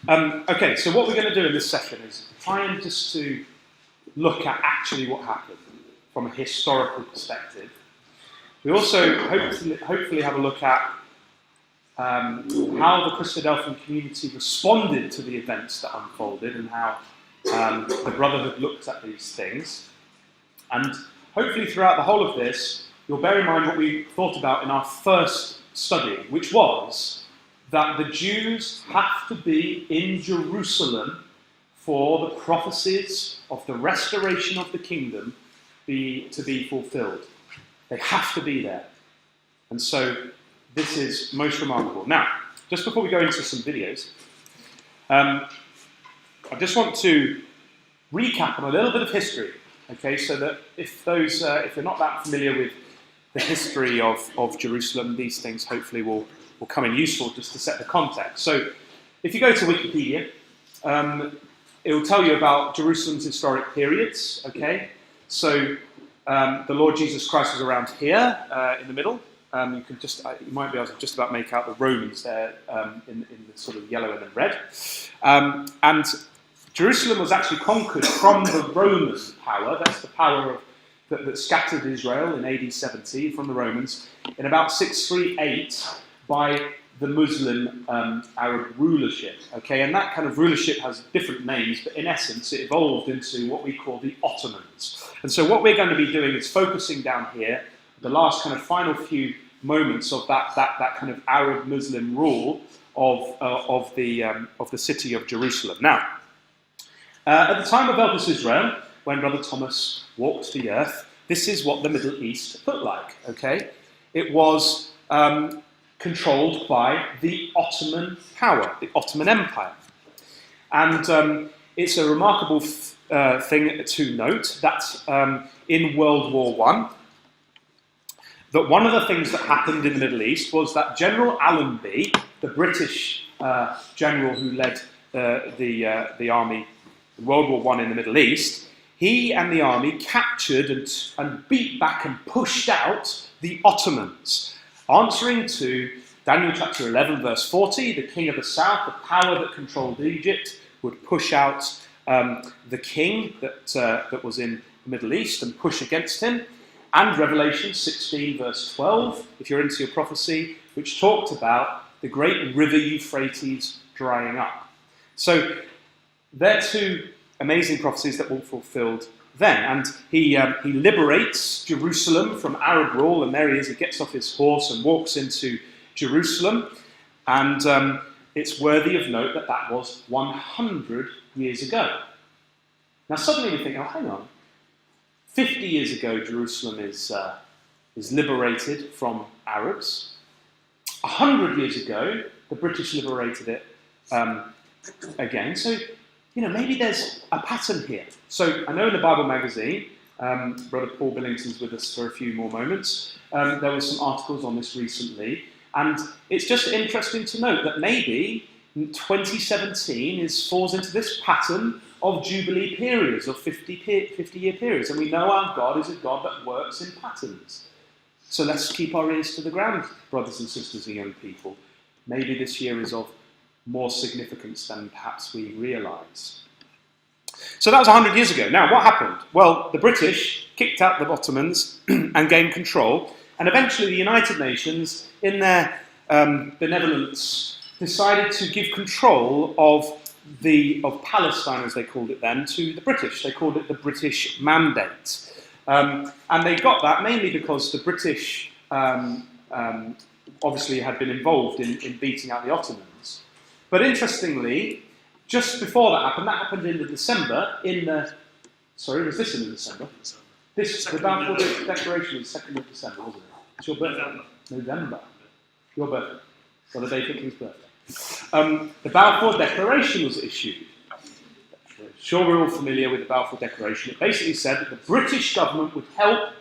Okay, so what we're going to do in this session is try and just to look at actually what happened from a historical perspective. We also hopefully have a look at how the Christadelphian community responded to the events that unfolded and how the Brotherhood looked at these things. And hopefully throughout the whole of this, you'll bear in mind what we thought about in our first study, which was that the Jews have to be in Jerusalem for the prophecies of the restoration of the kingdom to be fulfilled. They have to be there. And so this is most remarkable. Now, just before we go into some videos, I just want to recap on a little bit of history, okay, so that if you're not that familiar with the history of Jerusalem, these things hopefully will come in useful just to set the context. So if you go to Wikipedia, it will tell you about Jerusalem's historic periods, okay? So the Lord Jesus Christ was around here in the middle. You might be able to just about make out the Romans there in the sort of yellow and then red. And Jerusalem was actually conquered from the Roman power. That's the power that scattered Israel in AD 70 from the Romans in about 638 by the Muslim Arab rulership. Okay, and that kind of rulership has different names, but in essence it evolved into what we call the Ottomans. And so what we're going to be doing is focusing down here, the last kind of final few moments of that kind of Arab Muslim rule of the city of Jerusalem. Now, at the time of Elpis Israel, when Brother Thomas walked the earth, this is what the Middle East looked like. Okay, it was controlled by the Ottoman power, the Ottoman Empire, and it's a remarkable thing to note that in World War I, that one of the things that happened in the Middle East was that General Allenby, the British general who led the army in World War I in the Middle East, he and the army captured and beat back and pushed out the Ottomans, answering to Daniel chapter 11 verse 40, the king of the south, the power that controlled Egypt, would push out the king that was in the Middle East and push against him. And Revelation 16 verse 12, if you're into your prophecy, which talked about the great river Euphrates drying up. So they're two amazing prophecies that were fulfilled then. And he liberates Jerusalem from Arab rule, and there he is, he gets off his horse and walks into Jerusalem. And it's worthy of note that that was 100 years ago. Now suddenly we think, oh, hang on. 50 years ago, Jerusalem is liberated from Arabs. 100 years ago, the British liberated it again. So, maybe there's a pattern here. So I know in the Bible magazine, Brother Paul Billington's with us for a few more moments, there were some articles on this recently, and it's just interesting to note that maybe 2017 falls into this pattern of Jubilee periods, of 50-year periods. And we know our God is a God that works in patterns. So let's keep our ears to the ground, brothers and sisters and young people. Maybe this year is of more significance than perhaps we realise. So that was 100 years ago. Now, what happened? Well, the British kicked out the Ottomans and gained control. And eventually the United Nations, in their benevolence, decided to give control of Palestine, as they called it then, to the British. They called it the British Mandate. And they got that mainly because the British obviously had been involved in beating out the Ottomans. But interestingly, just before that happened in December, was this in December? The Balfour Declaration was 2nd of December, wasn't it? It's your birthday. November. Your birthday. Well, the day for King's birthday. The Balfour Declaration was issued. Sure, we're all familiar with the Balfour Declaration. It basically said that the British government would help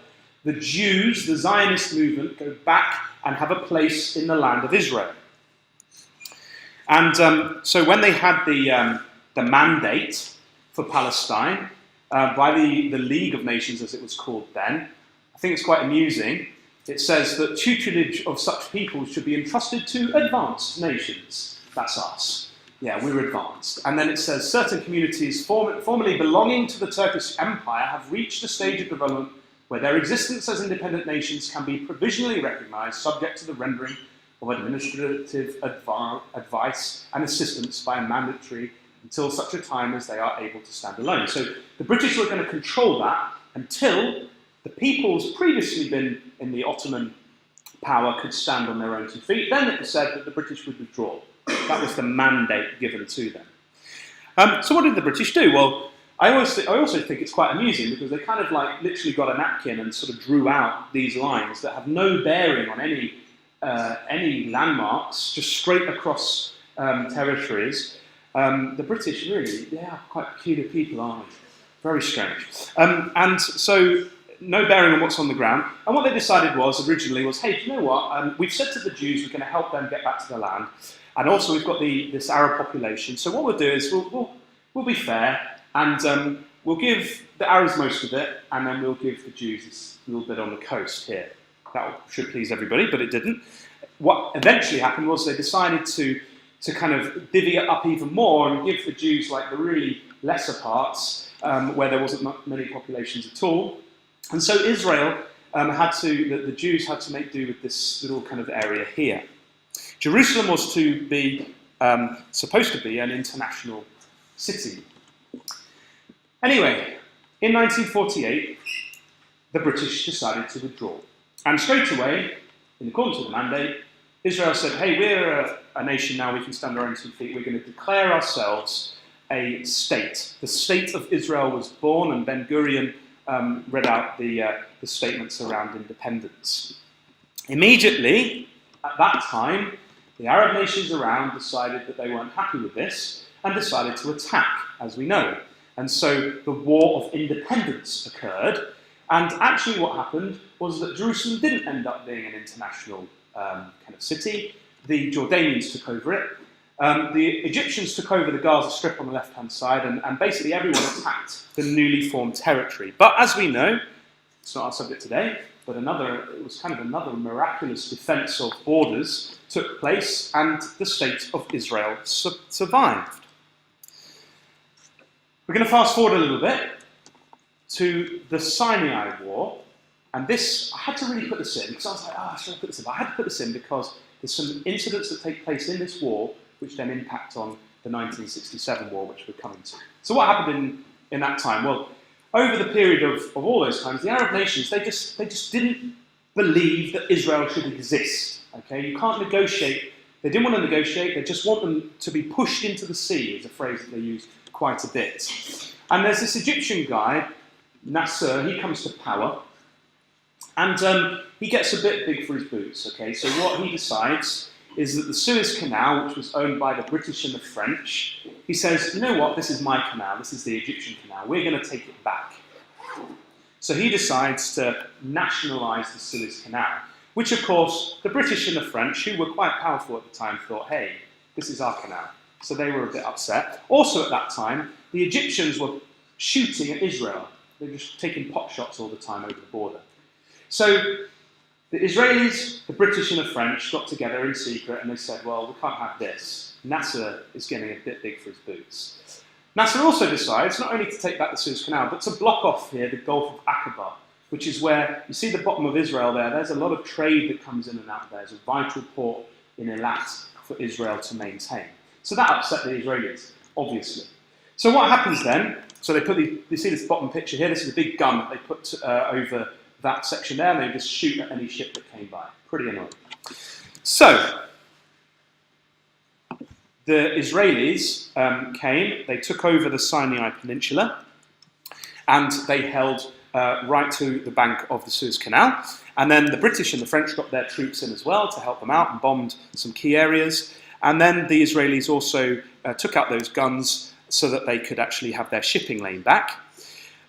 the Jews, the Zionist movement, go back and have a place in the land of Israel. And so when they had the mandate for Palestine by the League of Nations, as it was called then, I think it's quite amusing. It says that tutelage of such people should be entrusted to advanced nations. That's us. Yeah, we were advanced. And then it says, certain communities formerly belonging to the Turkish Empire have reached a stage of development where their existence as independent nations can be provisionally recognised, subject to the rendering of administrative advice and assistance by a mandatory until such a time as they are able to stand alone. So the British were going to control that until the peoples previously been in the Ottoman power could stand on their own 2 feet. Then it was said that the British would withdraw. That was the mandate given to them. So what did the British do? Well, I also think it's quite amusing because they kind of like literally got a napkin and sort of drew out these lines that have no bearing on any landmarks, just straight across territories. The British really, they are quite peculiar people, aren't they? Very strange. And so no bearing on what's on the ground. And what they decided was, originally, was, hey, do you know what? We've said to the Jews we're going to help them get back to their land. And also we've got this Arab population. So what we'll do is we'll be fair and we'll give the Arabs most of it and then we'll give the Jews this little bit on the coast here. That should please everybody, but it didn't. What eventually happened was they decided to kind of divvy it up even more and give the Jews like the really lesser parts where there wasn't many populations at all. And so Israel the Jews had to make do with this little kind of area here. Jerusalem was to be, supposed to be an international city. Anyway, in 1948, the British decided to withdraw. And straight away, in accordance with the mandate, Israel said, hey, we're a nation now, we can stand on our own 2 feet, we're going to declare ourselves a state. The state of Israel was born, and Ben-Gurion read out the statements around independence. Immediately, at that time, the Arab nations around decided that they weren't happy with this and decided to attack, as we know. And so the War of Independence occurred. And actually what happened was that Jerusalem didn't end up being an international kind of city. The Jordanians took over it. The Egyptians took over the Gaza Strip on the left-hand side, and basically everyone attacked the newly formed territory. But as we know, it's not our subject today, but it was kind of another miraculous defence of borders took place, and the state of Israel survived. We're going to fast forward a little bit to the Sinai War, and this, I had to really put this in, because I was like, should I put this in? But I had to put this in because there's some incidents that take place in this war which then impact on the 1967 war, which we're coming to. So what happened in that time? Well, over the period of all those times, the Arab nations, they just didn't believe that Israel should exist. Okay, you can't negotiate. They didn't want to negotiate. They just want them to be pushed into the sea, is a phrase that they use quite a bit. And there's this Egyptian guy, Nasser, he comes to power, and he gets a bit big for his boots. Okay, so what he decides is that the Suez Canal, which was owned by the British and the French, he says, you know what, this is my canal, this is the Egyptian canal, we're going to take it back. So he decides to nationalise the Suez Canal, which of course the British and the French, who were quite powerful at the time, thought, hey, this is our canal. So they were a bit upset. Also at that time, the Egyptians were shooting at Israel. They were just taking pot shots all the time over the border. So the Israelis, the British and the French got together in secret and they said, well, we can't have this. Nasser is getting a bit big for his boots. Nasser also decides not only to take back the Suez Canal, but to block off here the Gulf of Aqaba, which is where, you see the bottom of Israel there, there's a lot of trade that comes in and out there. There's a vital port in Eilat for Israel to maintain. So that upset the Israelis, obviously. So what happens then? So they put you see this bottom picture here, this is a big gun that they put over that section there, and they just shoot at any ship that came by. Pretty annoying. So, the Israelis came, they took over the Sinai Peninsula, and they held right to the bank of the Suez Canal. And then the British and the French got their troops in as well to help them out and bombed some key areas. And then the Israelis also took out those guns so that they could actually have their shipping lane back.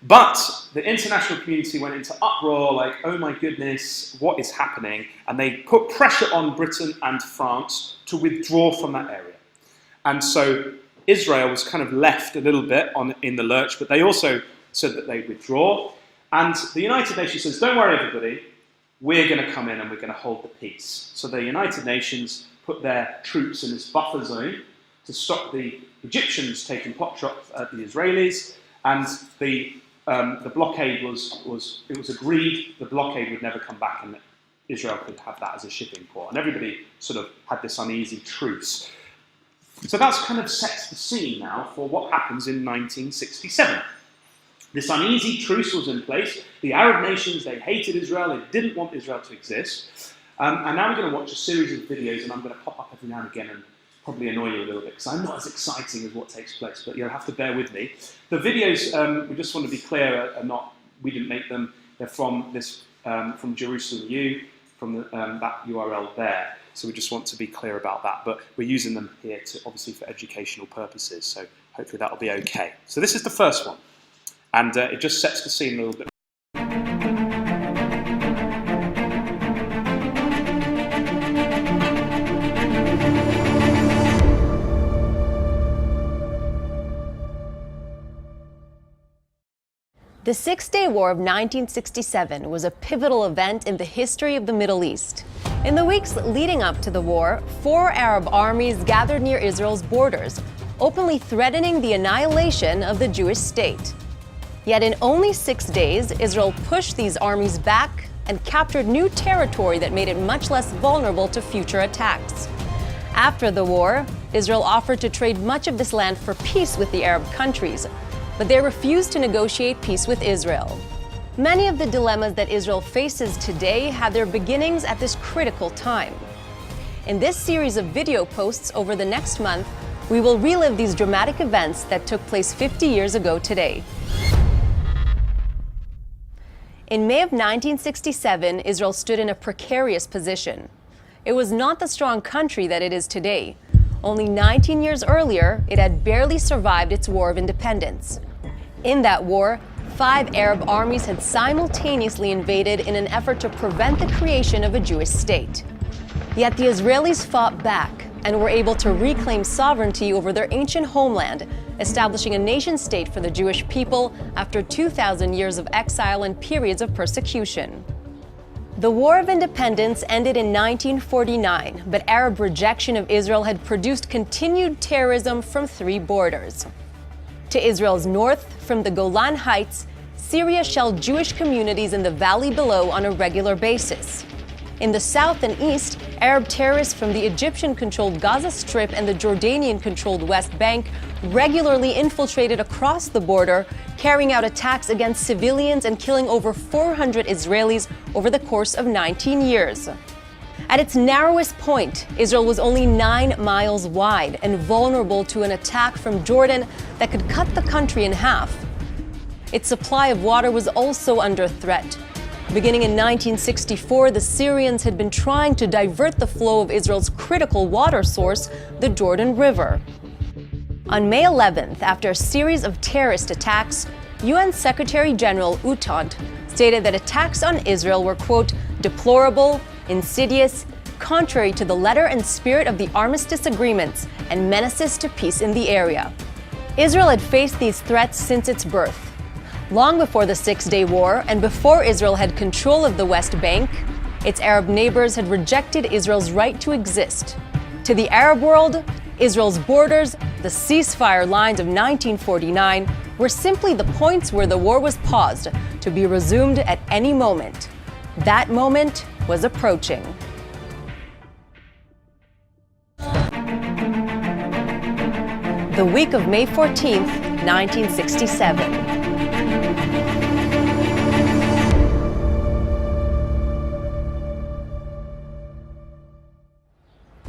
But the international community went into uproar, like, oh my goodness, what is happening? And they put pressure on Britain and France to withdraw from that area. And so Israel was kind of left a little bit in the lurch, but they also said that they'd withdraw. And the United Nations says, don't worry everybody, we're going to come in and we're going to hold the peace. So the United Nations put their troops in this buffer zone to stop the Egyptians taking pot shots at the Israelis, and the blockade was agreed the blockade would never come back and that Israel could have that as a shipping port. And everybody sort of had this uneasy truce. So that's kind of sets the scene now for what happens in 1967. This uneasy truce was in place. The Arab nations, they hated Israel, they didn't want Israel to exist. And now we're going to watch a series of videos, and I'm going to pop up every now and again and probably annoy you a little bit, because I'm not as exciting as what takes place, but you'll have to bear with me. The videos, we just want to be clear, we didn't make them. They're from Jerusalem U, from that URL there. So we just want to be clear about that, but we're using them here obviously for educational purposes, so hopefully that'll be okay. So this is the first one, and it just sets the scene a little bit. The Six-Day War of 1967 was a pivotal event in the history of the Middle East. In the weeks leading up to the war, 4 Arab armies gathered near Israel's borders, openly threatening the annihilation of the Jewish state. Yet in only 6 days, Israel pushed these armies back and captured new territory that made it much less vulnerable to future attacks. After the war, Israel offered to trade much of this land for peace with the Arab countries, but they refused to negotiate peace with Israel. Many of the dilemmas that Israel faces today had their beginnings at this critical time. In this series of video posts over the next month, we will relive these dramatic events that took place 50 years ago today. In May of 1967, Israel stood in a precarious position. It was not the strong country that it is today. Only 19 years earlier, it had barely survived its war of independence. In that war, 5 Arab armies had simultaneously invaded in an effort to prevent the creation of a Jewish state. Yet the Israelis fought back and were able to reclaim sovereignty over their ancient homeland, establishing a nation-state for the Jewish people after 2,000 years of exile and periods of persecution. The War of Independence ended in 1949, but Arab rejection of Israel had produced continued terrorism from 3 borders. To Israel's north, from the Golan Heights, Syria shelled Jewish communities in the valley below on a regular basis. In the south and east, Arab terrorists from the Egyptian-controlled Gaza Strip and the Jordanian-controlled West Bank regularly infiltrated across the border, carrying out attacks against civilians and killing over 400 Israelis over the course of 19 years. At its narrowest point, Israel was only 9 miles wide and vulnerable to an attack from Jordan that could cut the country in half. Its supply of water was also under threat. Beginning in 1964, the Syrians had been trying to divert the flow of Israel's critical water source, the Jordan River. On May 11th, after a series of terrorist attacks, UN Secretary General Outant stated that attacks on Israel were, quote, deplorable, insidious, contrary to the letter and spirit of the armistice agreements, and menaces to peace in the area. Israel had faced these threats since its birth. Long before the Six-Day War and before Israel had control of the West Bank, its Arab neighbors had rejected Israel's right to exist. To the Arab world, Israel's borders, the ceasefire lines of 1949, were simply the points where the war was paused, to be resumed at any moment. That moment was approaching. The week of May 14th, 1967.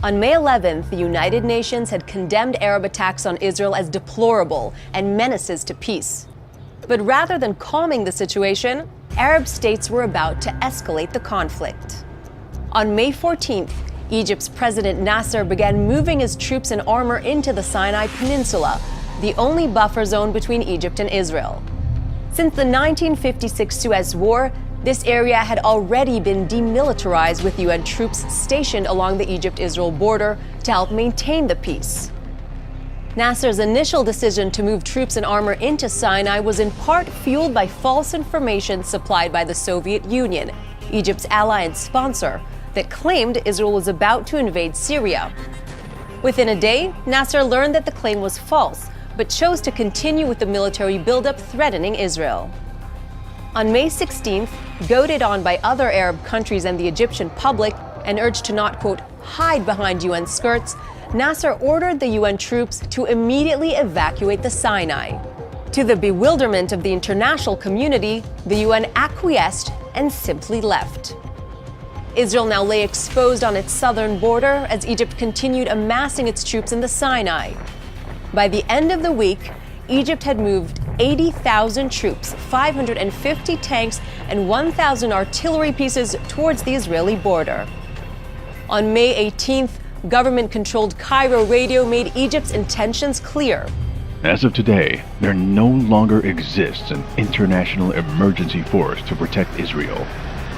On May 11th, the United Nations had condemned Arab attacks on Israel as deplorable and menaces to peace. But rather than calming the situation, Arab states were about to escalate the conflict. On May 14th, Egypt's President Nasser began moving his troops and armor into the Sinai Peninsula, the only buffer zone between Egypt and Israel. Since the 1956 Suez War, this area had already been demilitarized with UN troops stationed along the Egypt-Israel border to help maintain the peace. Nasser's initial decision to move troops and armor into Sinai was in part fueled by false information supplied by the Soviet Union, Egypt's ally and sponsor, that claimed Israel was about to invade Syria. Within a day, Nasser learned that the claim was false, but chose to continue with the military buildup threatening Israel. On May 16th, goaded on by other Arab countries and the Egyptian public, and urged to not, quote, hide behind UN skirts, Nasser ordered the UN troops to immediately evacuate the Sinai. To the bewilderment of the international community, the UN acquiesced and simply left. Israel now lay exposed on its southern border as Egypt continued amassing its troops in the Sinai. By the end of the week, Egypt had moved 80,000 troops, 550 tanks, and 1,000 artillery pieces towards the Israeli border. On May 18th, government-controlled Cairo radio made Egypt's intentions clear. As of today, there no longer exists an international emergency force to protect Israel.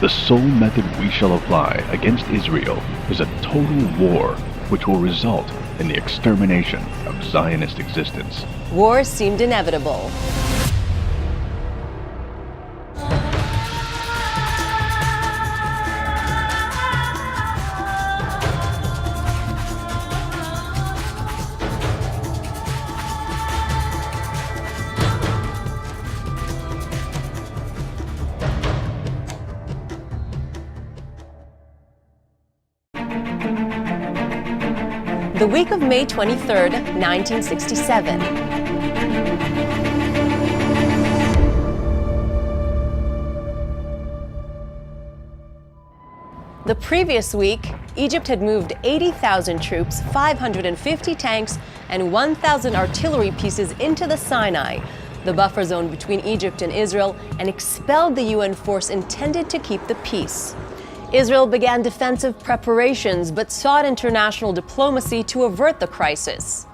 The sole method we shall apply against Israel is a total war which will result in the extermination of Zionist existence. War seemed inevitable. The week of May 23rd, 1967. The previous week, Egypt had moved 80,000 troops, 550 tanks, and 1,000 artillery pieces into the Sinai, the buffer zone between Egypt and Israel, and expelled the UN force intended to keep the peace. Israel began defensive preparations but sought international diplomacy to avert the crisis.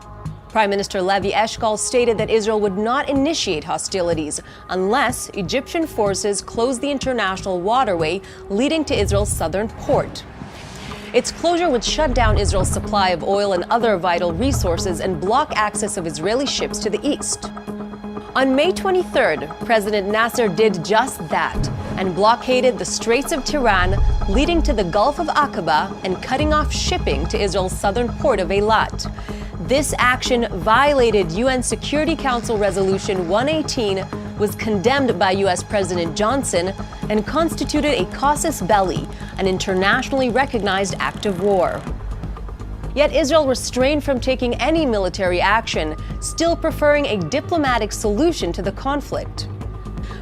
Prime Minister Levi Eshkol stated that Israel would not initiate hostilities unless Egyptian forces closed the international waterway leading to Israel's southern port. Its closure would shut down Israel's supply of oil and other vital resources and block access of Israeli ships to the east. On May 23rd, President Nasser did just that and blockaded the Straits of Tiran, leading to the Gulf of Aqaba and cutting off shipping to Israel's southern port of Eilat. This action violated UN Security Council Resolution 118, was condemned by U.S. President Johnson, and constituted a casus belli, an internationally recognized act of war. Yet Israel refrained from taking any military action, still preferring a diplomatic solution to the conflict.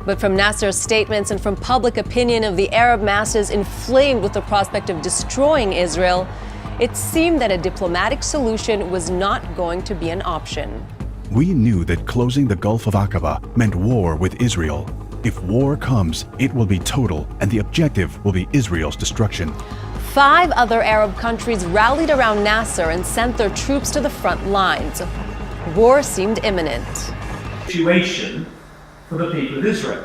But from Nasser's statements and from public opinion of the Arab masses inflamed with the prospect of destroying Israel, it seemed that a diplomatic solution was not going to be an option. We knew that closing the Gulf of Aqaba meant war with Israel. If war comes, it will be total, and the objective will be Israel's destruction. 5 other Arab countries rallied around Nasser and sent their troops to the front lines. War seemed imminent. Situation for the people of Israel.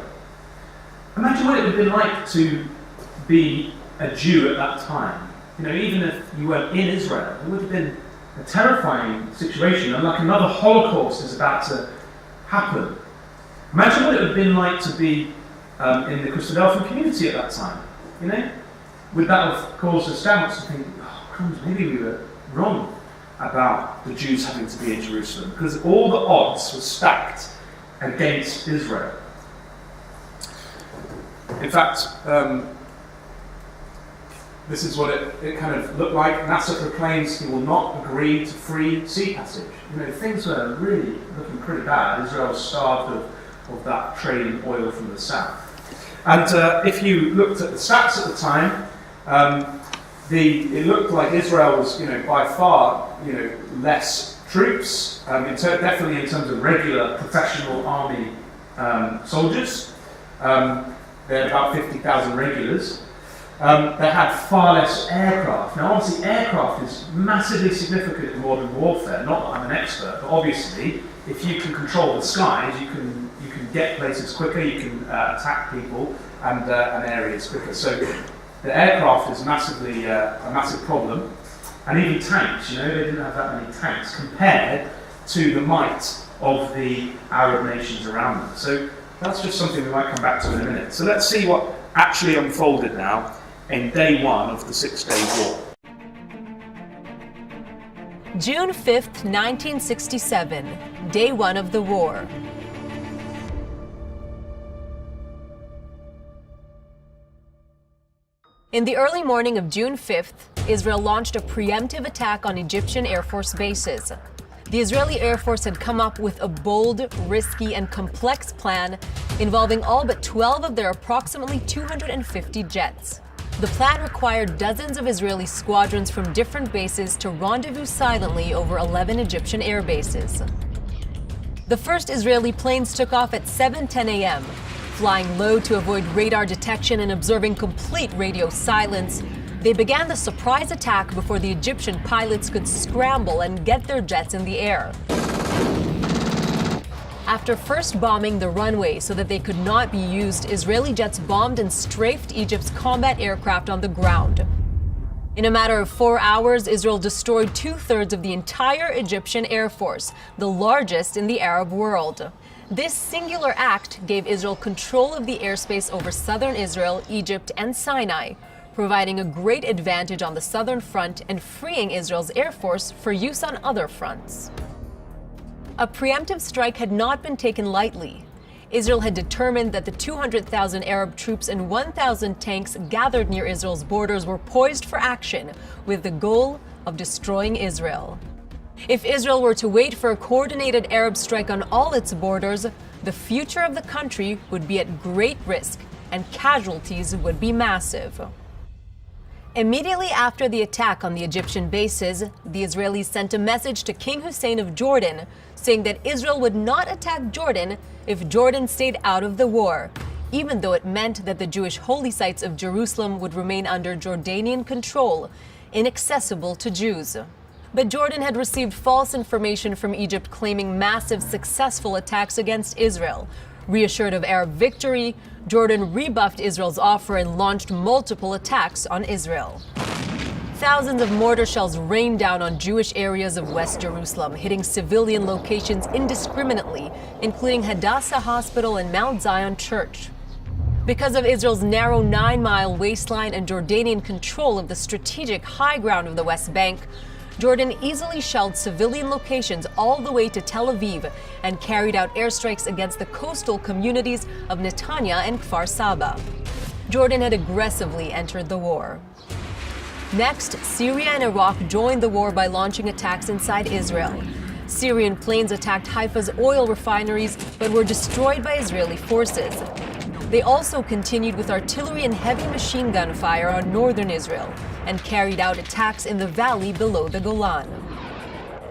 Imagine what it would have been like to be a Jew at that time. You know, even if you weren't in Israel, it would have been a terrifying situation, and like another Holocaust is about to happen. Imagine what it would have been like to be in the Christadelphian community at that time. You know, would that have caused us doubts to think, oh, crumbs, maybe we were wrong about the Jews having to be in Jerusalem, because all the odds were stacked against Israel. In fact, this is what it kind of looked like. Nasser proclaims he will not agree to free sea passage. You know, things were really looking pretty bad. Israel was starved of that trade in oil from the south. And if you looked at the stats at the time, it looked like Israel was, by far, less troops. Definitely in terms of regular professional army soldiers, they had about 50,000 regulars. They had far less aircraft. Now, obviously, aircraft is massively significant in modern warfare. Not that I'm an expert, but obviously, if you can control the skies, you can get places quicker. You can attack people and areas quicker. So, the aircraft is massively a massive problem, and even tanks. They didn't have that many tanks compared to the might of the Arab nations around them. So, that's just something we might come back to in a minute. So, let's see what actually unfolded now in day one of the 6-day war. June 5th, 1967, day one of the war. In the early morning of June 5th, Israel launched a preemptive attack on Egyptian Air Force bases. The Israeli Air Force had come up with a bold, risky, and complex plan involving all but 12 of their approximately 250 jets. The plan required dozens of Israeli squadrons from different bases to rendezvous silently over 11 Egyptian air bases. The first Israeli planes took off at 7:10 a.m., flying low to avoid radar detection and observing complete radio silence. They began the surprise attack before the Egyptian pilots could scramble and get their jets in the air. After first bombing the runway so that they could not be used, Israeli jets bombed and strafed Egypt's combat aircraft on the ground. In a matter of 4 hours, Israel destroyed 2/3 of the entire Egyptian Air Force, the largest in the Arab world. This singular act gave Israel control of the airspace over southern Israel, Egypt, and Sinai, providing a great advantage on the southern front and freeing Israel's Air Force for use on other fronts. A preemptive strike had not been taken lightly. Israel had determined that the 200,000 Arab troops and 1,000 tanks gathered near Israel's borders were poised for action, with the goal of destroying Israel. If Israel were to wait for a coordinated Arab strike on all its borders, the future of the country would be at great risk and casualties would be massive. Immediately after the attack on the Egyptian bases, the Israelis sent a message to King Hussein of Jordan, saying that Israel would not attack Jordan if Jordan stayed out of the war, even though it meant that the Jewish holy sites of Jerusalem would remain under Jordanian control, inaccessible to Jews. But Jordan had received false information from Egypt claiming massive successful attacks against Israel. Reassured of Arab victory, Jordan rebuffed Israel's offer and launched multiple attacks on Israel. Thousands of mortar shells rained down on Jewish areas of West Jerusalem, hitting civilian locations indiscriminately, including Hadassah Hospital and Mount Zion Church. Because of Israel's narrow 9-mile waistline and Jordanian control of the strategic high ground of the West Bank, Jordan easily shelled civilian locations all the way to Tel Aviv and carried out airstrikes against the coastal communities of Netanya and Kfar Saba. Jordan had aggressively entered the war. Next, Syria and Iraq joined the war by launching attacks inside Israel. Syrian planes attacked Haifa's oil refineries but were destroyed by Israeli forces. They also continued with artillery and heavy machine gun fire on northern Israel and carried out attacks in the valley below the Golan.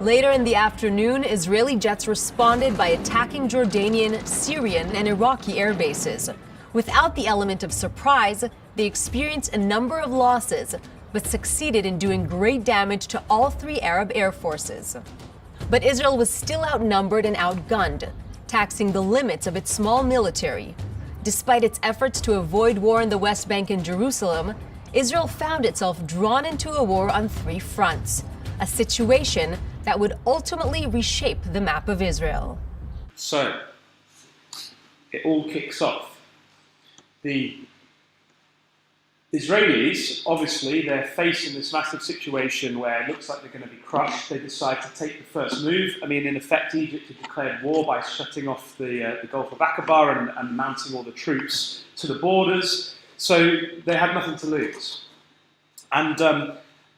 Later in the afternoon, Israeli jets responded by attacking Jordanian, Syrian, and Iraqi air bases. Without the element of surprise, they experienced a number of losses, but succeeded in doing great damage to all 3 Arab air forces. But Israel was still outnumbered and outgunned, taxing the limits of its small military. Despite its efforts to avoid war in the West Bank and Jerusalem, Israel found itself drawn into a war on 3 fronts, a situation that would ultimately reshape the map of Israel. So, it all kicks off. The Israelis, obviously, they're facing this massive situation where it looks like they're going to be crushed. They decide to take the first move. I mean, in effect, Egypt had declared war by shutting off the Gulf of Aqaba and mounting all the troops to the borders. So they had nothing to lose. And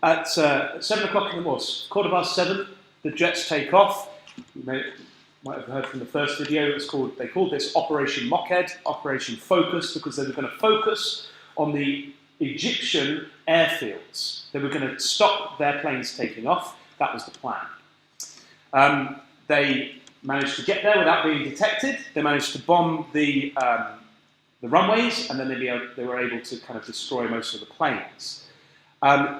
at 7 o'clock in the morning, 7:15, the jets take off. You might have heard from the first video, they called this Operation Moked, Operation Focus, because they were going to focus on the Egyptian airfields. They were going to stop their planes taking off. That was the plan. They managed to get there without being detected. They managed to bomb the runways, and then they were able to kind of destroy most of the planes.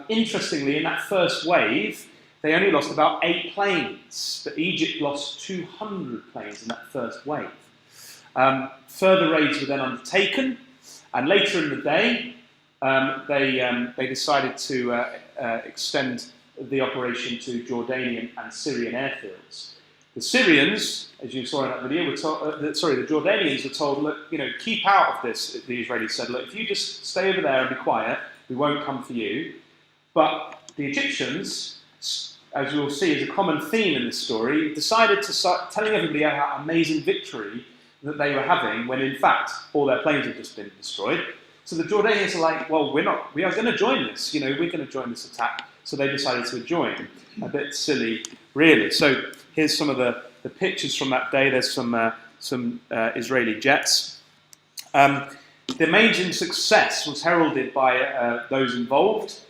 Interestingly, in that first wave, they only lost about 8 planes, but Egypt lost 200 planes in that first wave. Further raids were then undertaken, and later in the day, they decided to extend the operation to Jordanian and Syrian airfields. The Syrians, as you saw in that video, the Jordanians were told, look, keep out of this. The Israelis said, look, if you just stay over there and be quiet, we won't come for you. But the Egyptians as you'll see, is a common theme in this story, decided to start telling everybody how amazing victory that they were having when in fact all their planes had just been destroyed. So the Jordanians are like, well, we are going to join this, we're going to join this attack. So they decided to join. A bit silly, really. So here's some of the pictures from that day. There's some Israeli jets. The amazing success was heralded by those involved.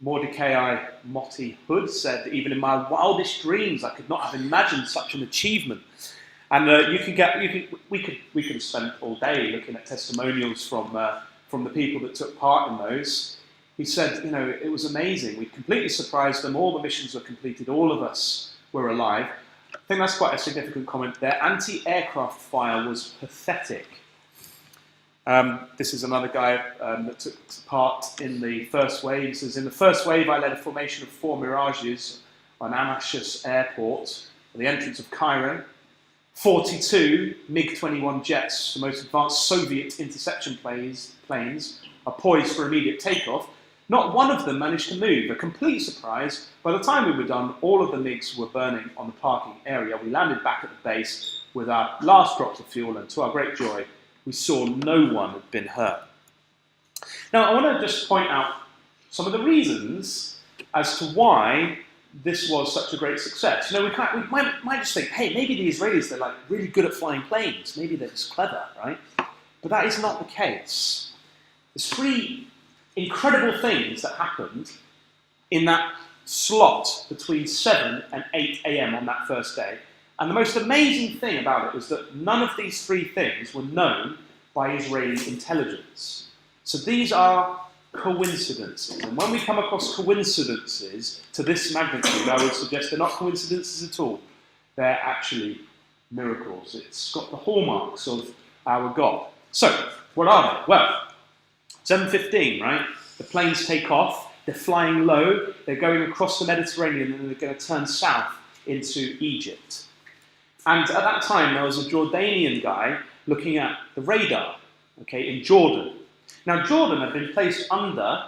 Mordecai Motti Hood said, even in my wildest dreams, I could not have imagined such an achievement. And we could have spent all day looking at testimonials from the people that took part in those. He said, it was amazing. We completely surprised them. All the missions were completed. All of us were alive. I think that's quite a significant comment there. Anti-aircraft fire was pathetic. This is another guy that took part in the first wave. He says, in the first wave, I led a formation of 4 Mirages on Amashus Airport, at the entrance of Cairo. 42 MiG-21 jets, the most advanced Soviet interception planes, are poised for immediate takeoff. Not one of them managed to move. A complete surprise. By the time we were done, all of the MiGs were burning on the parking area. We landed back at the base with our last drops of fuel, and to our great joy, we saw no one had been hurt. Now, I want to just point out some of the reasons as to why this was such a great success. We might just think, hey, maybe the Israelis, they're like really good at flying planes. Maybe they're just clever, right? But that is not the case. There's 3 incredible things that happened in that slot between 7 and 8 a.m. on that first day. And the most amazing thing about it was that none of these 3 things were known by Israeli intelligence. So these are coincidences. And when we come across coincidences to this magnitude, I would suggest they're not coincidences at all. They're actually miracles. It's got the hallmarks of our God. So, what are they? Well, 7:15, right? The planes take off. They're flying low. They're going across the Mediterranean, and they're going to turn south into Egypt. And at that time, there was a Jordanian guy looking at the radar, in Jordan. Now, Jordan had been placed under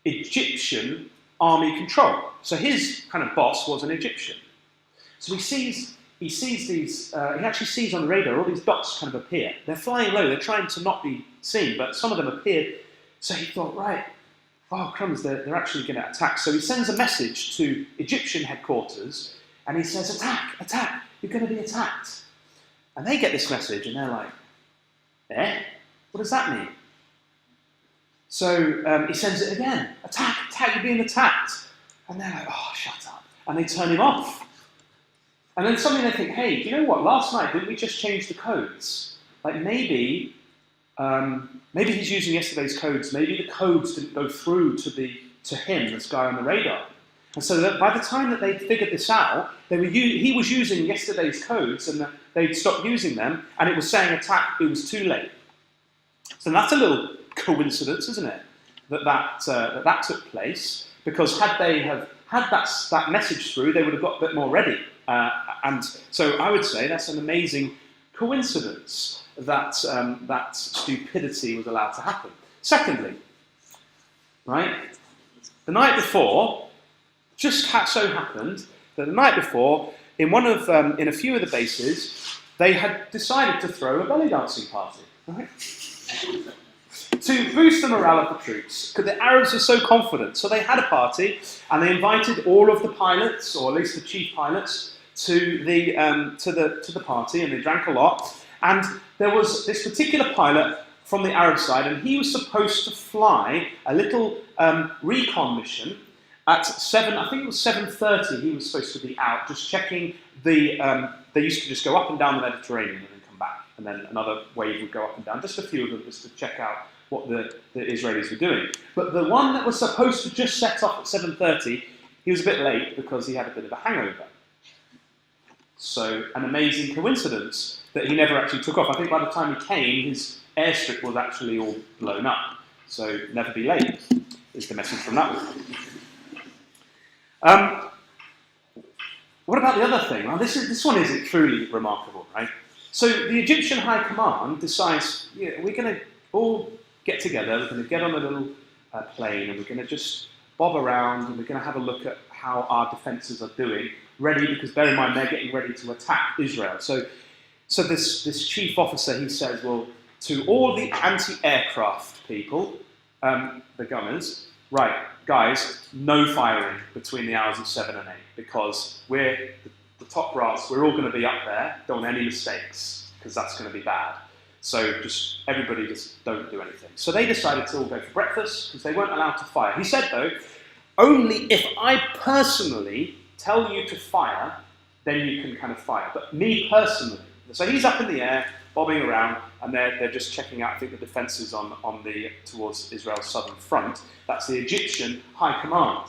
Egyptian army control. So his kind of boss was an Egyptian. So he actually sees on the radar all these dots kind of appear. They're flying low, they're trying to not be seen, but some of them appeared. So he thought, right, oh crumbs, they're actually going to attack. So he sends a message to Egyptian headquarters, and he says, attack, attack, you're going to be attacked. And they get this message, and they're like, what does that mean? So he sends it again. Attack, attack, you're being attacked. And they're like, oh, shut up. And they turn him off. And then suddenly they think, hey, do you know what? Last night, didn't we just change the codes? Like maybe he's using yesterday's codes. Maybe the codes didn't go through to him, this guy on the radar. And so that by the time that they figured this out, he was using yesterday's codes, and they'd stopped using them, and it was saying attack, it was too late. So that's a little coincidence, isn't it? That took place, because had they had that message through, they would have got a bit more ready. And so I would say that's an amazing coincidence that that stupidity was allowed to happen. Secondly, right, the night before, just so happened that the night before, in a few of the bases, they had decided to throw a belly dancing party, right? To boost the morale of the troops, because the Arabs were so confident. So they had a party, and they invited all of the pilots, or at least the chief pilots, to the party, and they drank a lot. And there was this particular pilot from the Arab side, and he was supposed to fly a little recon mission at 7:30. He was supposed to be out, just checking they used to just go up and down the Mediterranean and then come back, and then another wave would go up and down, just a few of them, just to check out what the Israelis were doing. But the one that was supposed to just set off at 7:30, he was a bit late because he had a bit of a hangover. So an amazing coincidence that he never actually took off. I think by the time he came, his airstrip was actually all blown up. So never be late is the message from that one. What about the other thing? Well, this one is truly remarkable, right? So the Egyptian High Command decides, we're going to all get together, we're going to get on a little plane, and we're going to just bob around, and we're going to have a look at how our defences are doing, ready, because bear in mind they're getting ready to attack Israel. So this chief officer, he says, well, to all the anti-aircraft people, the gunners, right, guys, no firing between the hours of 7 and 8, because we're the top brass, we're all going to be up there, don't want any mistakes, because that's going to be bad. So everybody just don't do anything. So they decided to all go for breakfast, because they weren't allowed to fire. He said, though, only if I personally tell you to fire, then you can kind of fire. But me personally. So he's up in the air, bobbing around, and they're just checking out, I think, the defences towards Israel's southern front. That's the Egyptian high command.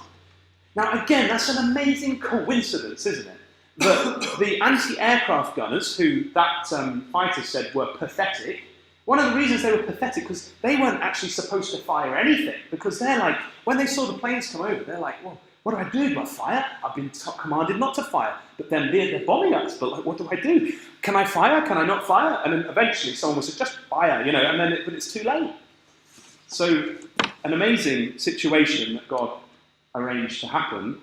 Now, again, that's an amazing coincidence, isn't it? That the anti-aircraft gunners, who that fighter said were pathetic, one of the reasons they were pathetic because they weren't actually supposed to fire anything, because they're like, when they saw the planes come over, they're like, well, what do I do? Do I fire? I've been commanded not to fire. But then they're bombing us. But like, what do I do? Can I fire? Can I not fire? And then eventually someone will say, just fire, and then but it's too late. So an amazing situation that God arranged to happen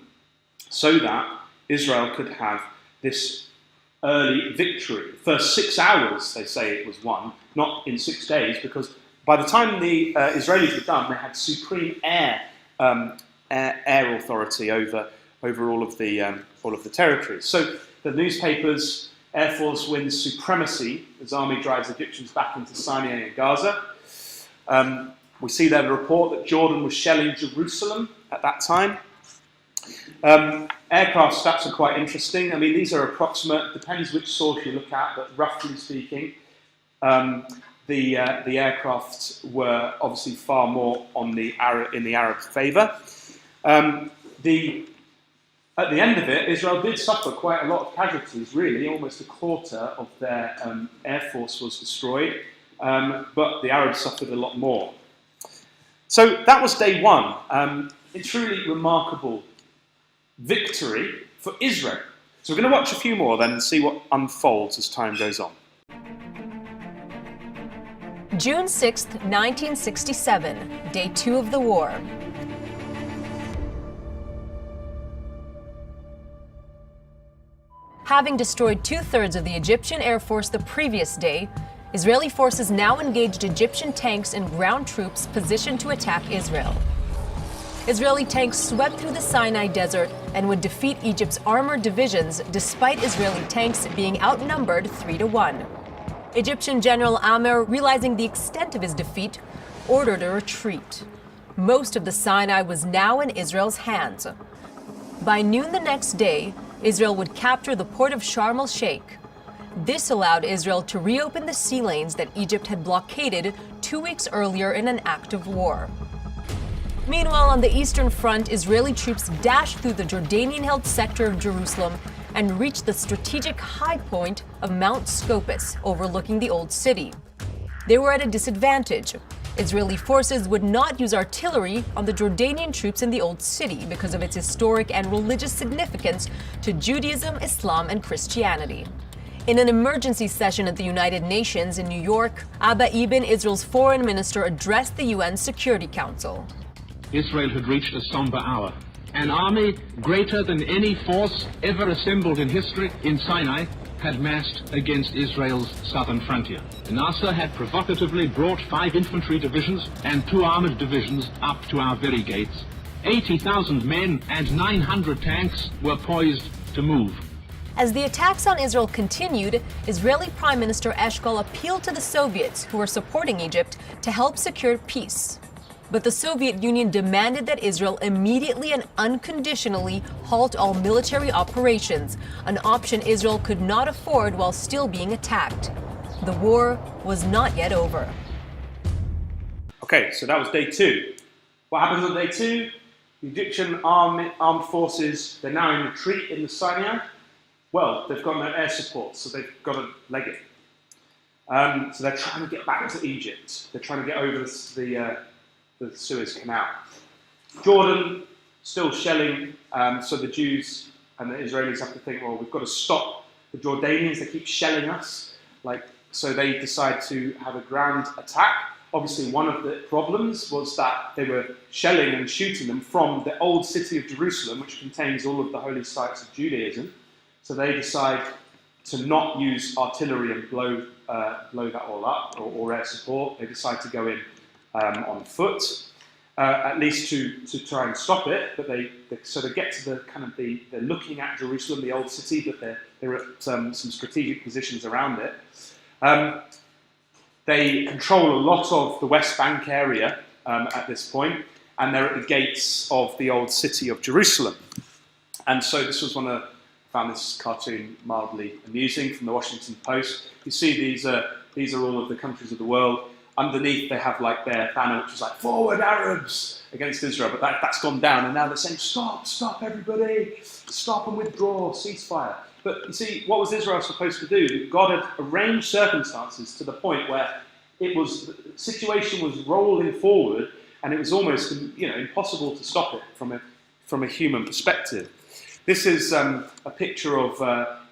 so that Israel could have this early victory. The first 6 hours, they say it was won, not in 6 days, because by the time the Israelis were done, they had supreme air authority over all of the territories. So the newspapers, Air Force wins supremacy as army drives Egyptians back into Sinai and Gaza. We see there the report that Jordan was shelling Jerusalem at that time. Aircraft stats are quite interesting. I mean, these are approximate, depends which source you look at, but roughly speaking, the aircraft were obviously far more in the Arab favour. At the end of it, Israel did suffer quite a lot of casualties, really. Almost a quarter of their air force was destroyed, but the Arabs suffered a lot more. So that was day one. A truly remarkable victory for Israel. So we're going to watch a few more then and see what unfolds as time goes on. June 6th, 1967, day 2 of the war. Having destroyed 2/3 of the Egyptian Air Force the previous day, Israeli forces now engaged Egyptian tanks and ground troops positioned to attack Israel. Israeli tanks swept through the Sinai Desert and would defeat Egypt's armored divisions despite Israeli tanks being outnumbered 3-1. Egyptian General Amer, realizing the extent of his defeat, ordered a retreat. Most of the Sinai was now in Israel's hands. By noon the next day, Israel would capture the port of Sharm el-Sheikh. This allowed Israel to reopen the sea lanes that Egypt had blockaded 2 weeks earlier in an act of war. Meanwhile, on the Eastern Front, Israeli troops dashed through the Jordanian-held sector of Jerusalem and reached the strategic high point of Mount Scopus, overlooking the Old City. They were at a disadvantage. Israeli forces would not use artillery on the Jordanian troops in the Old City because of its historic and religious significance to Judaism, Islam, and Christianity. In an emergency session at the United Nations in New York, Abba Eban, Israel's foreign minister, addressed the UN Security Council. Israel had reached a somber hour. An army greater than any force ever assembled in history in Sinai had massed against Israel's southern frontier. Nasser had provocatively brought 5 infantry divisions and 2 armored divisions up to our very gates. 80,000 men and 900 tanks were poised to move. As the attacks on Israel continued, Israeli Prime Minister Eshkol appealed to the Soviets, who were supporting Egypt, to help secure peace. But the Soviet Union demanded that Israel immediately and unconditionally halt all military operations, an option Israel could not afford while still being attacked. The war was not yet over. Okay, so that was day 2. What happens on day 2? The Egyptian armed forces, they're now in retreat in the Sinai. Well, they've got no air support, so they've got to leg it. So they're trying to get back to Egypt. They're trying to get over the Suez Canal. Jordan, still shelling, so the Jews and the Israelis have to think, well, we've got to stop the Jordanians, they keep shelling us. So they decide to have a ground attack obviously one of the problems was that they were shelling and shooting them from the old city of Jerusalem, which contains all of the holy sites of Judaism. So they decide to not use artillery and blow that all up, or air support. They decide to go in on foot, at least to try and stop it. But they get to they're looking at Jerusalem, the old city, but they're at some strategic positions around it. They control a lot of the West Bank area at this point, and they're at the gates of the old city of Jerusalem. And so this was I found this cartoon mildly amusing from the Washington Post. You see these are all of the countries of the world. Underneath they have like their banner, which is like "Forward Arabs" against Israel, but that's gone down, and now they're saying stop everybody, stop and withdraw, ceasefire. But you see, what was Israel supposed to do? God had arranged circumstances to the point where the situation was rolling forward, and it was almost impossible to stop it from a human perspective. This is a picture of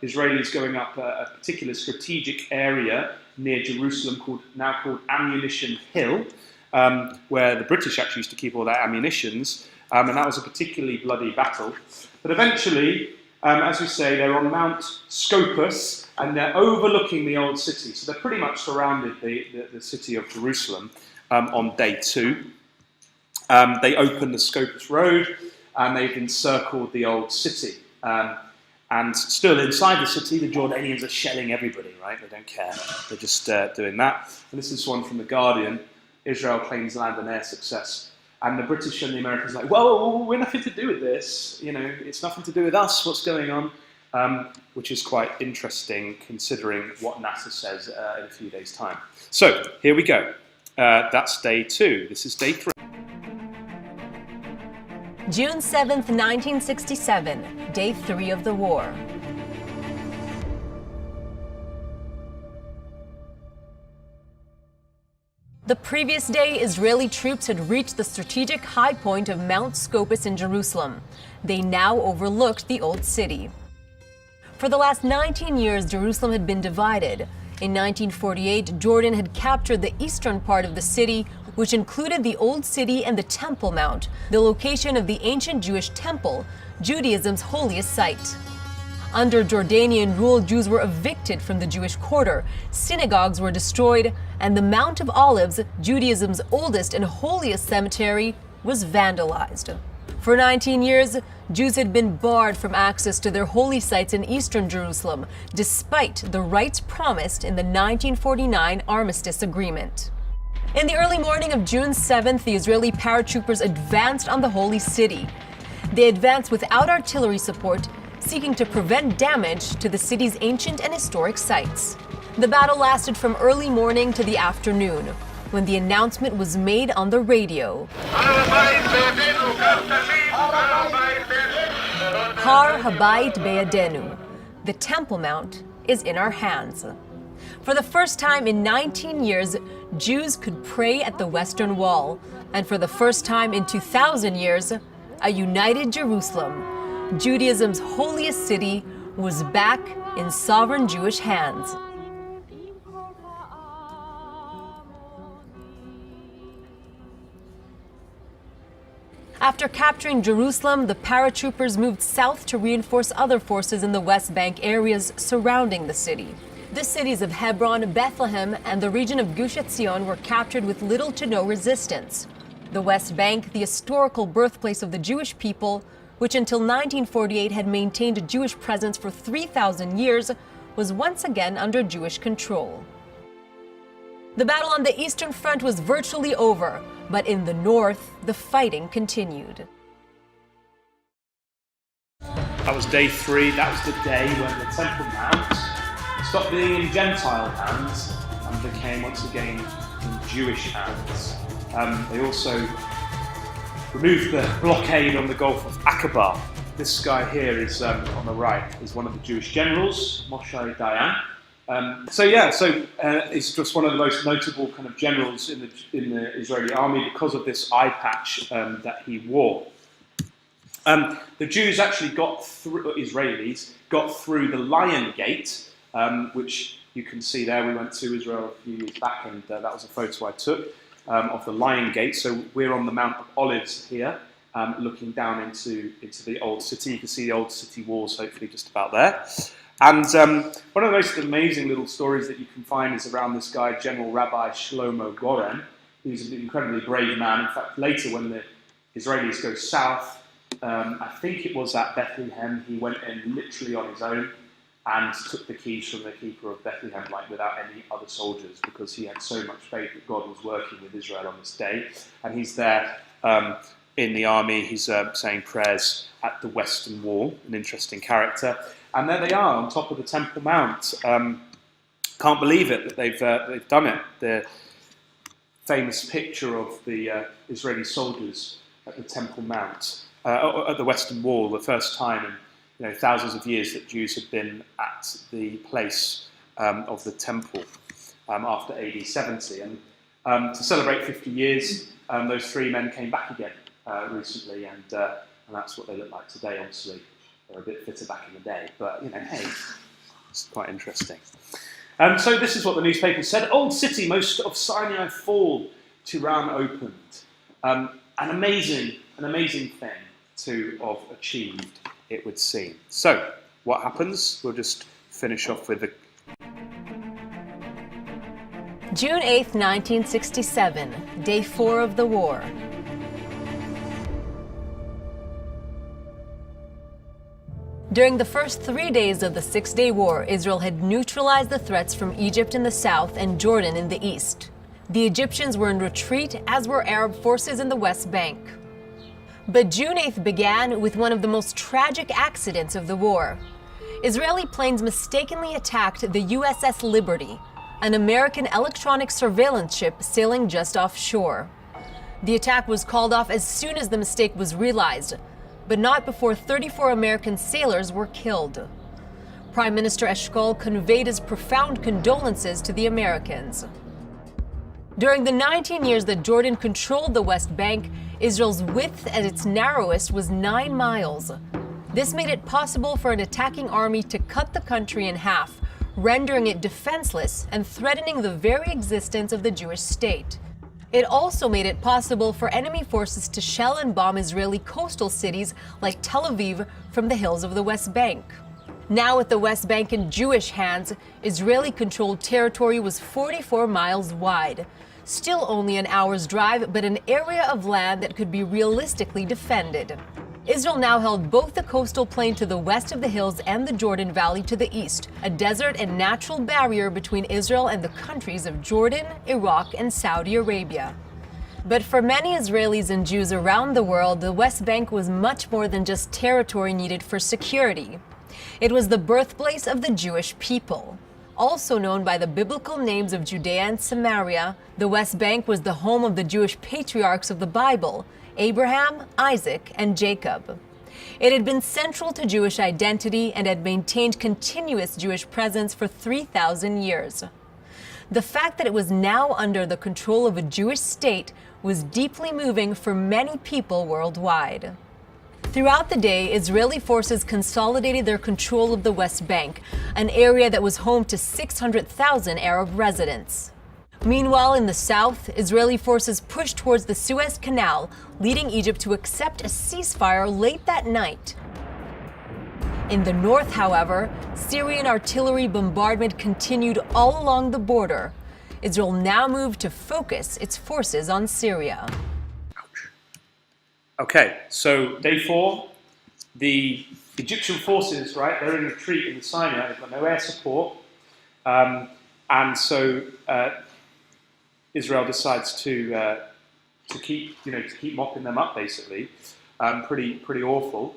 Israelis going up a particular strategic area near Jerusalem called Ammunition Hill, where the British actually used to keep all their ammunitions, and that was a particularly bloody battle. But eventually, as we say, they're on Mount Scopus, and they're overlooking the old city. So they're pretty much surrounded the city of Jerusalem on day 2. They open the Scopus Road, and they've encircled the old city. And still inside the city, the Jordanians are shelling everybody, right? They don't care. They're just doing that. And this is one from The Guardian. Israel claims land and air success. And the British and the Americans are like, well, we're nothing to do with this. It's nothing to do with us, what's going on. Which is quite interesting considering what NASA says in a few days' time. So, here we go. That's day 2. This is day 3. June 7th, 1967, day 3 of the war. The previous day, Israeli troops had reached the strategic high point of Mount Scopus in Jerusalem. They now overlooked the old city. For the last 19 years, Jerusalem had been divided. In 1948, Jordan had captured the eastern part of the city, which included the Old City and the Temple Mount, the location of the ancient Jewish temple, Judaism's holiest site. Under Jordanian rule, Jews were evicted from the Jewish quarter, synagogues were destroyed, and the Mount of Olives, Judaism's oldest and holiest cemetery, was vandalized. For 19 years, Jews had been barred from access to their holy sites in eastern Jerusalem, despite the rights promised in the 1949 Armistice Agreement. In the early morning of June 7th, the Israeli paratroopers advanced on the holy city. They advanced without artillery support, seeking to prevent damage to the city's ancient and historic sites. The battle lasted from early morning to the afternoon, when the announcement was made on the radio. Har Habayit Be'yadenu. The Temple Mount is in our hands. For the first time in 19 years, Jews could pray at the Western Wall. And for the first time in 2,000 years, a united Jerusalem, Judaism's holiest city, was back in sovereign Jewish hands. After capturing Jerusalem, the paratroopers moved south to reinforce other forces in the West Bank areas surrounding the city. The cities of Hebron, Bethlehem, and the region of Gush Etzion were captured with little to no resistance. The West Bank, the historical birthplace of the Jewish people, which until 1948 had maintained a Jewish presence for 3,000 years, was once again under Jewish control. The battle on the Eastern Front was virtually over, but in the north, the fighting continued. That was day 3. That was the day when the Temple Mount stopped being in Gentile hands and became once again in Jewish hands. They also removed the blockade on the Gulf of Aqaba. This guy here is on the right is one of the Jewish generals, Moshe Dayan. He's just one of the most notable kind of generals in the Israeli army because of this eye patch that he wore. The Jews actually Israelis got through the Lion Gate, which you can see there. We went to Israel a few years back, and that was a photo I took. of the Lion Gate. So we're on the Mount of Olives here, looking down into the old city. You can see the old city walls, hopefully, just about there. And one of the most amazing little stories that you can find is around this guy, General Rabbi Shlomo Goren. He's an incredibly brave man. In fact, later when the Israelis go south, I think it was at Bethlehem, he went in literally on his own and took the keys from the keeper of Bethlehem, like without any other soldiers, because he had so much faith that God was working with Israel on this day. And he's there in the army. He's saying prayers at the Western Wall, an interesting character. And there they are on top of the Temple Mount. Can't believe it that they've done it. The famous picture of the Israeli soldiers at the Temple Mount, at the Western Wall, the first time in thousands of years that Jews had been at the place of the Temple after AD 70. And to celebrate 50 years, those three men came back again recently, and that's what they look like today. Obviously, they're a bit fitter back in the day, but hey, it's quite interesting. So this is what the newspaper said: "Old city, most of Sinai fall, Tiran opened." An amazing thing to have achieved, it would seem. So what happens? We'll just finish off with the June 8th, 1967, day 4 of the war. During the first 3 days of the Six-Day War, Israel had neutralized the threats from Egypt in the south and Jordan in the east. The Egyptians were in retreat, as were Arab forces in the West Bank. But June 8th began with one of the most tragic accidents of the war. Israeli planes mistakenly attacked the USS Liberty, an American electronic surveillance ship sailing just offshore. The attack was called off as soon as the mistake was realized, but not before 34 American sailors were killed. Prime Minister Eshkol conveyed his profound condolences to the Americans. During the 19 years that Jordan controlled the West Bank, Israel's width at its narrowest was 9 miles. This made it possible for an attacking army to cut the country in half, rendering it defenseless and threatening the very existence of the Jewish state. It also made it possible for enemy forces to shell and bomb Israeli coastal cities like Tel Aviv from the hills of the West Bank. Now, with the West Bank in Jewish hands, Israeli-controlled territory was 44 miles wide. Still only an hour's drive, but an area of land that could be realistically defended. Israel now held both the coastal plain to the west of the hills and the Jordan Valley to the east, a desert and natural barrier between Israel and the countries of Jordan, Iraq, and Saudi Arabia. But for many Israelis and Jews around the world, the West Bank was much more than just territory needed for security. It was the birthplace of the Jewish people. Also known by the biblical names of Judea and Samaria, the West Bank was the home of the Jewish patriarchs of the Bible, Abraham, Isaac, and Jacob. It had been central to Jewish identity and had maintained continuous Jewish presence for 3,000 years. The fact that it was now under the control of a Jewish state was deeply moving for many people worldwide. Throughout the day, Israeli forces consolidated their control of the West Bank, an area that was home to 600,000 Arab residents. Meanwhile, in the south, Israeli forces pushed towards the Suez Canal, leading Egypt to accept a ceasefire late that night. In the north, however, Syrian artillery bombardment continued all along the border. Israel now moved to focus its forces on Syria. Okay, so day 4, the Egyptian forces, right, they're in retreat in the Sinai, they've got no air support, and so Israel decides to keep mopping them up, basically. Pretty awful.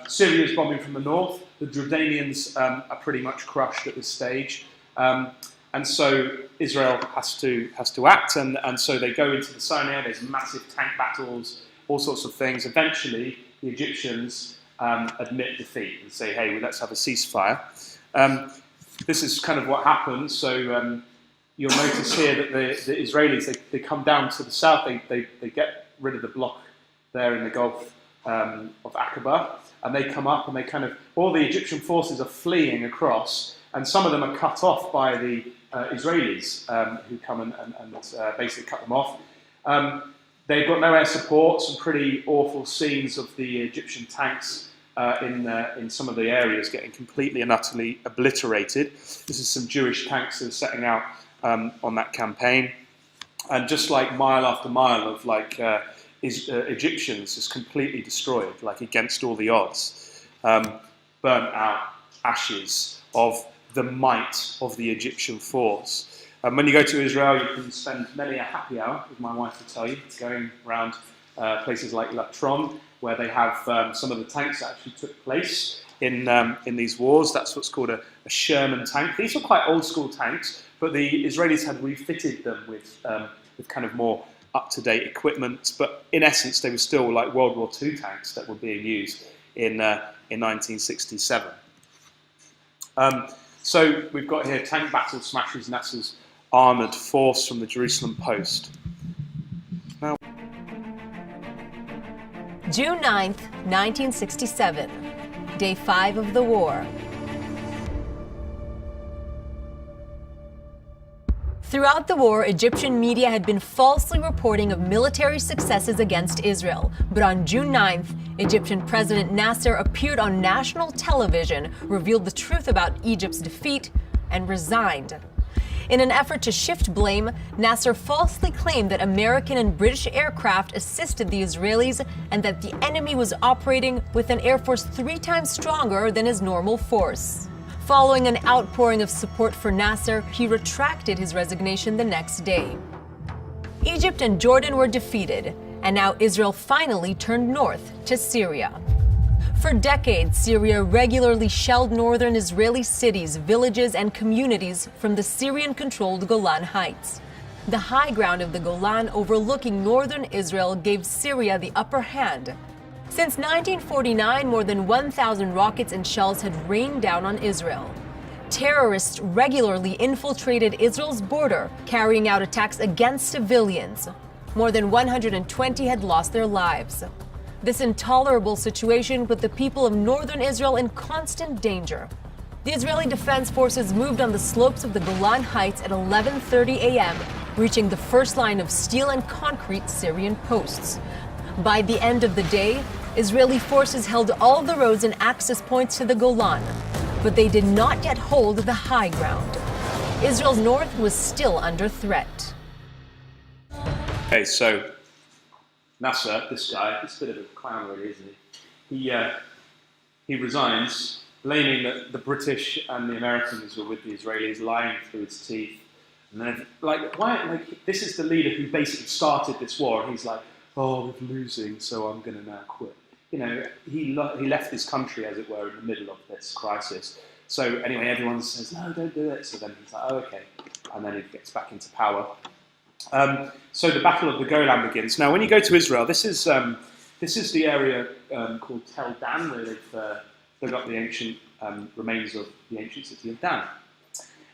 Syria's bombing from the north. The Jordanians are pretty much crushed at this stage, and so Israel has to act, and so they go into the Sinai. There's massive tank battles, all sorts of things. Eventually, the Egyptians admit defeat and say, "Hey, well, let's have a ceasefire." This is kind of what happens. So you'll notice here that the Israelis they come down to the south. They get rid of the block there in the Gulf of Aqaba, and they come up and they all the Egyptian forces are fleeing across, and some of them are cut off by the Israelis who come and basically cut them off. They've got no air support, some pretty awful scenes of the Egyptian tanks in some of the areas getting completely and utterly obliterated. This is some Jewish tanks that are setting out on that campaign. And just like mile after mile of Egyptians just completely destroyed, like against all the odds. Burnt out ashes of the might of the Egyptian force. When you go to Israel, you can spend many a happy hour, as my wife will tell you, going around places like Latron, where they have some of the tanks that actually took place in these wars. That's what's called a Sherman tank. These were quite old school tanks, but the Israelis had refitted them with kind of more up-to-date equipment. But in essence, they were still like World War II tanks that were being used in 1967. So we've got here tank battle smashes Nasser's armoured force from the Jerusalem Post. Now, June 9th, 1967, day 5 of the war. Throughout the war, Egyptian media had been falsely reporting of military successes against Israel. But on June 9th, Egyptian President Nasser appeared on national television, revealed the truth about Egypt's defeat, and resigned. In an effort to shift blame, Nasser falsely claimed that American and British aircraft assisted the Israelis and that the enemy was operating with an air force 3 times stronger than his normal force. Following an outpouring of support for Nasser, he retracted his resignation the next day. Egypt and Jordan were defeated, and now Israel finally turned north to Syria. For decades, Syria regularly shelled northern Israeli cities, villages, and communities from the Syrian-controlled Golan Heights. The high ground of the Golan overlooking northern Israel gave Syria the upper hand. Since 1949, more than 1,000 rockets and shells had rained down on Israel. Terrorists regularly infiltrated Israel's border, carrying out attacks against civilians. More than 120 had lost their lives. This intolerable situation put the people of northern Israel in constant danger. The Israeli Defense Forces moved on the slopes of the Golan Heights at 11:30 a.m., reaching the first line of steel and concrete Syrian posts. By the end of the day, Israeli forces held all the roads and access points to the Golan, but they did not yet hold the high ground. Israel's north was still under threat. Okay, so Nasser, this guy, he's a bit of a clown really, isn't he? He resigns, blaming that the British and the Americans were with the Israelis, lying through his teeth. And then, this is the leader who basically started this war, and he's like, oh, we're losing, so I'm going to now quit. You know, he left his country, as it were, in the middle of this crisis. So anyway, everyone says, no, don't do it. So then he's like, oh, okay. And then he gets back into power. So the Battle of the Golan begins. Now, when you go to Israel, this is the area called Tel Dan, where they've got the ancient remains of the ancient city of Dan.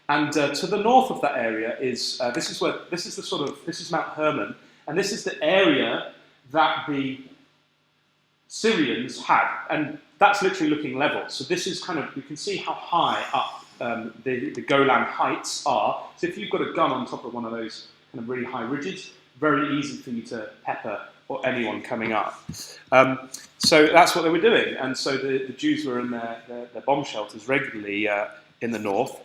And to the north of that area is this is Mount Hermon, and this is the area that the Syrians had, and that's literally looking level. So this is you can see how high up the Golan Heights are. So if you've got a gun on top of one of those kind of really high ridges, very easy for you to pepper or anyone coming up. So that's what they were doing, and so the Jews were in their bomb shelters regularly in the north.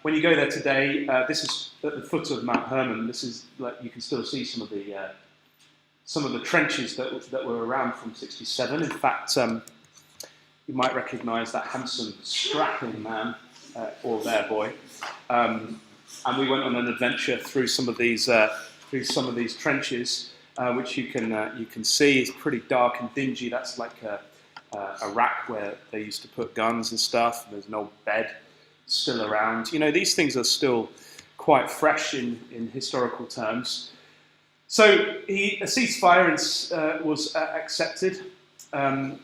When you go there today, this is at the foot of Mount Hermon. This is you can still see some of the trenches that were around from '67. In fact, you might recognise that handsome, strapping man, or their boy. And we went on an adventure through some of these trenches, which you can see is pretty dark and dingy. That's like a rack where they used to put guns and stuff. There's an old bed still around. You know, these things are still quite fresh in historical terms. So a ceasefire was accepted, and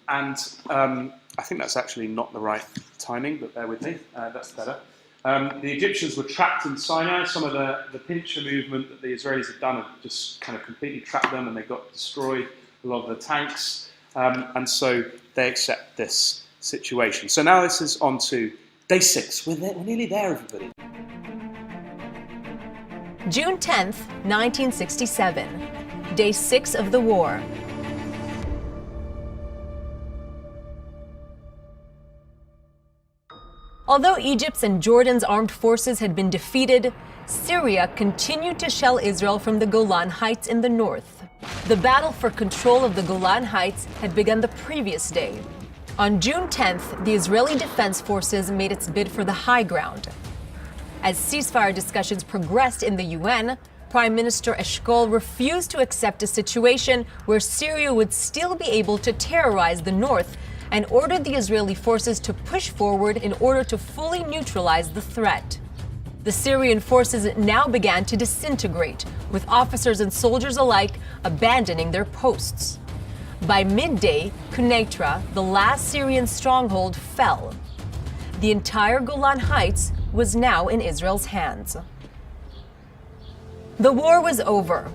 I think that's actually not the right timing, but bear with me, that's better. The Egyptians were trapped in Sinai. Some of the pincher movement that the Israelis had done had just kind of completely trapped them, and they got destroyed, a lot of the tanks, and so they accept this situation. So now this is on to day 6. We're nearly there, everybody. June 10th, 1967, day 6 of the war. Although Egypt's and Jordan's armed forces had been defeated, Syria continued to shell Israel from the Golan Heights in the north. The battle for control of the Golan Heights had begun the previous day. On June 10th, the Israeli Defense Forces made its bid for the high ground. As ceasefire discussions progressed in the UN, Prime Minister Eshkol refused to accept a situation where Syria would still be able to terrorize the north and ordered the Israeli forces to push forward in order to fully neutralize the threat. The Syrian forces now began to disintegrate, with officers and soldiers alike abandoning their posts. By midday, Quneitra, the last Syrian stronghold, fell. The entire Golan Heights was now in Israel's hands. The war was over.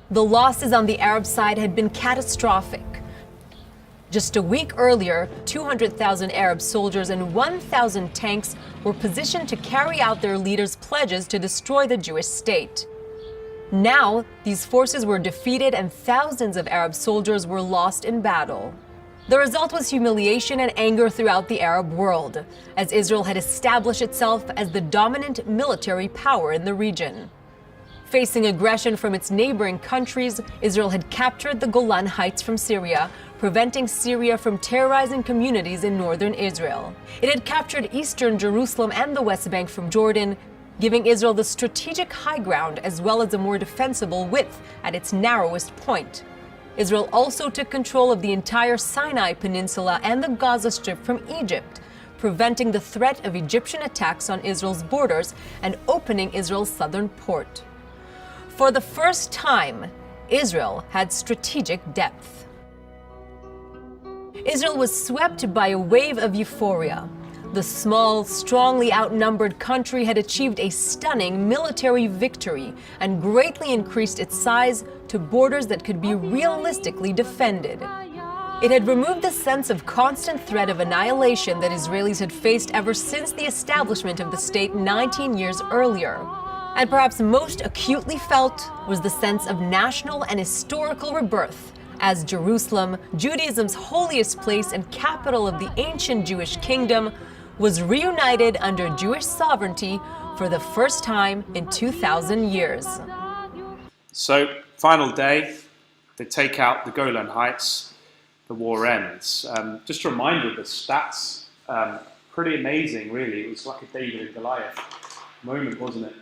The losses on the Arab side had been catastrophic. Just a week earlier, 200,000 Arab soldiers and 1,000 tanks were positioned to carry out their leaders' pledges to destroy the Jewish state. Now, these forces were defeated and thousands of Arab soldiers were lost in battle. The result was humiliation and anger throughout the Arab world, as Israel had established itself as the dominant military power in the region. Facing aggression from its neighboring countries, Israel had captured the Golan Heights from Syria, preventing Syria from terrorizing communities in northern Israel. It had captured eastern Jerusalem and the West Bank from Jordan, giving Israel the strategic high ground as well as a more defensible width at its narrowest point. Israel also took control of the entire Sinai Peninsula and the Gaza Strip from Egypt, preventing the threat of Egyptian attacks on Israel's borders and opening Israel's southern port. For the first time, Israel had strategic depth. Israel was swept by a wave of euphoria. The small, strongly outnumbered country had achieved a stunning military victory and greatly increased its size to borders that could be realistically defended. It had removed the sense of constant threat of annihilation that Israelis had faced ever since the establishment of the state 19 years earlier. And perhaps most acutely felt was the sense of national and historical rebirth, as Jerusalem, Judaism's holiest place and capital of the ancient Jewish kingdom, was reunited under Jewish sovereignty for the first time in 2,000 years. So, final day, they take out the Golan Heights, the war ends. Just a reminder of the stats, pretty amazing really. It was like a David and Goliath moment, wasn't it,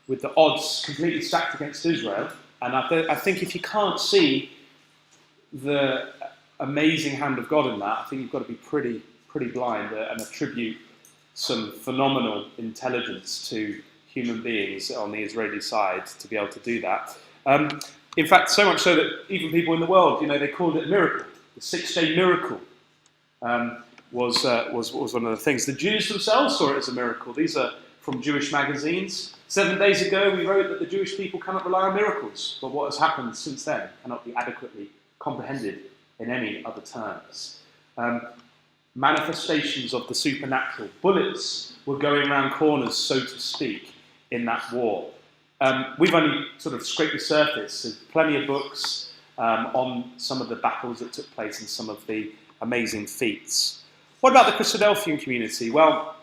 with the odds completely stacked against Israel. And I think if you can't see the amazing hand of God in that, I think you've got to be pretty blind and attribute some phenomenal intelligence to human beings on the Israeli side to be able to do that. In fact, so much so that even people in the world, they called it a miracle. The 6-day miracle was one of the things. The Jews themselves saw it as a miracle. These are from Jewish magazines. 7 days ago, we wrote that the Jewish people cannot rely on miracles, but what has happened since then cannot be adequately comprehended in any other terms. Manifestations of the supernatural. Bullets were going around corners, so to speak, in that war. We've only sort of scraped the surface. There's plenty of books on some of the battles that took place and some of the amazing feats. What about the Christadelphian community? Well,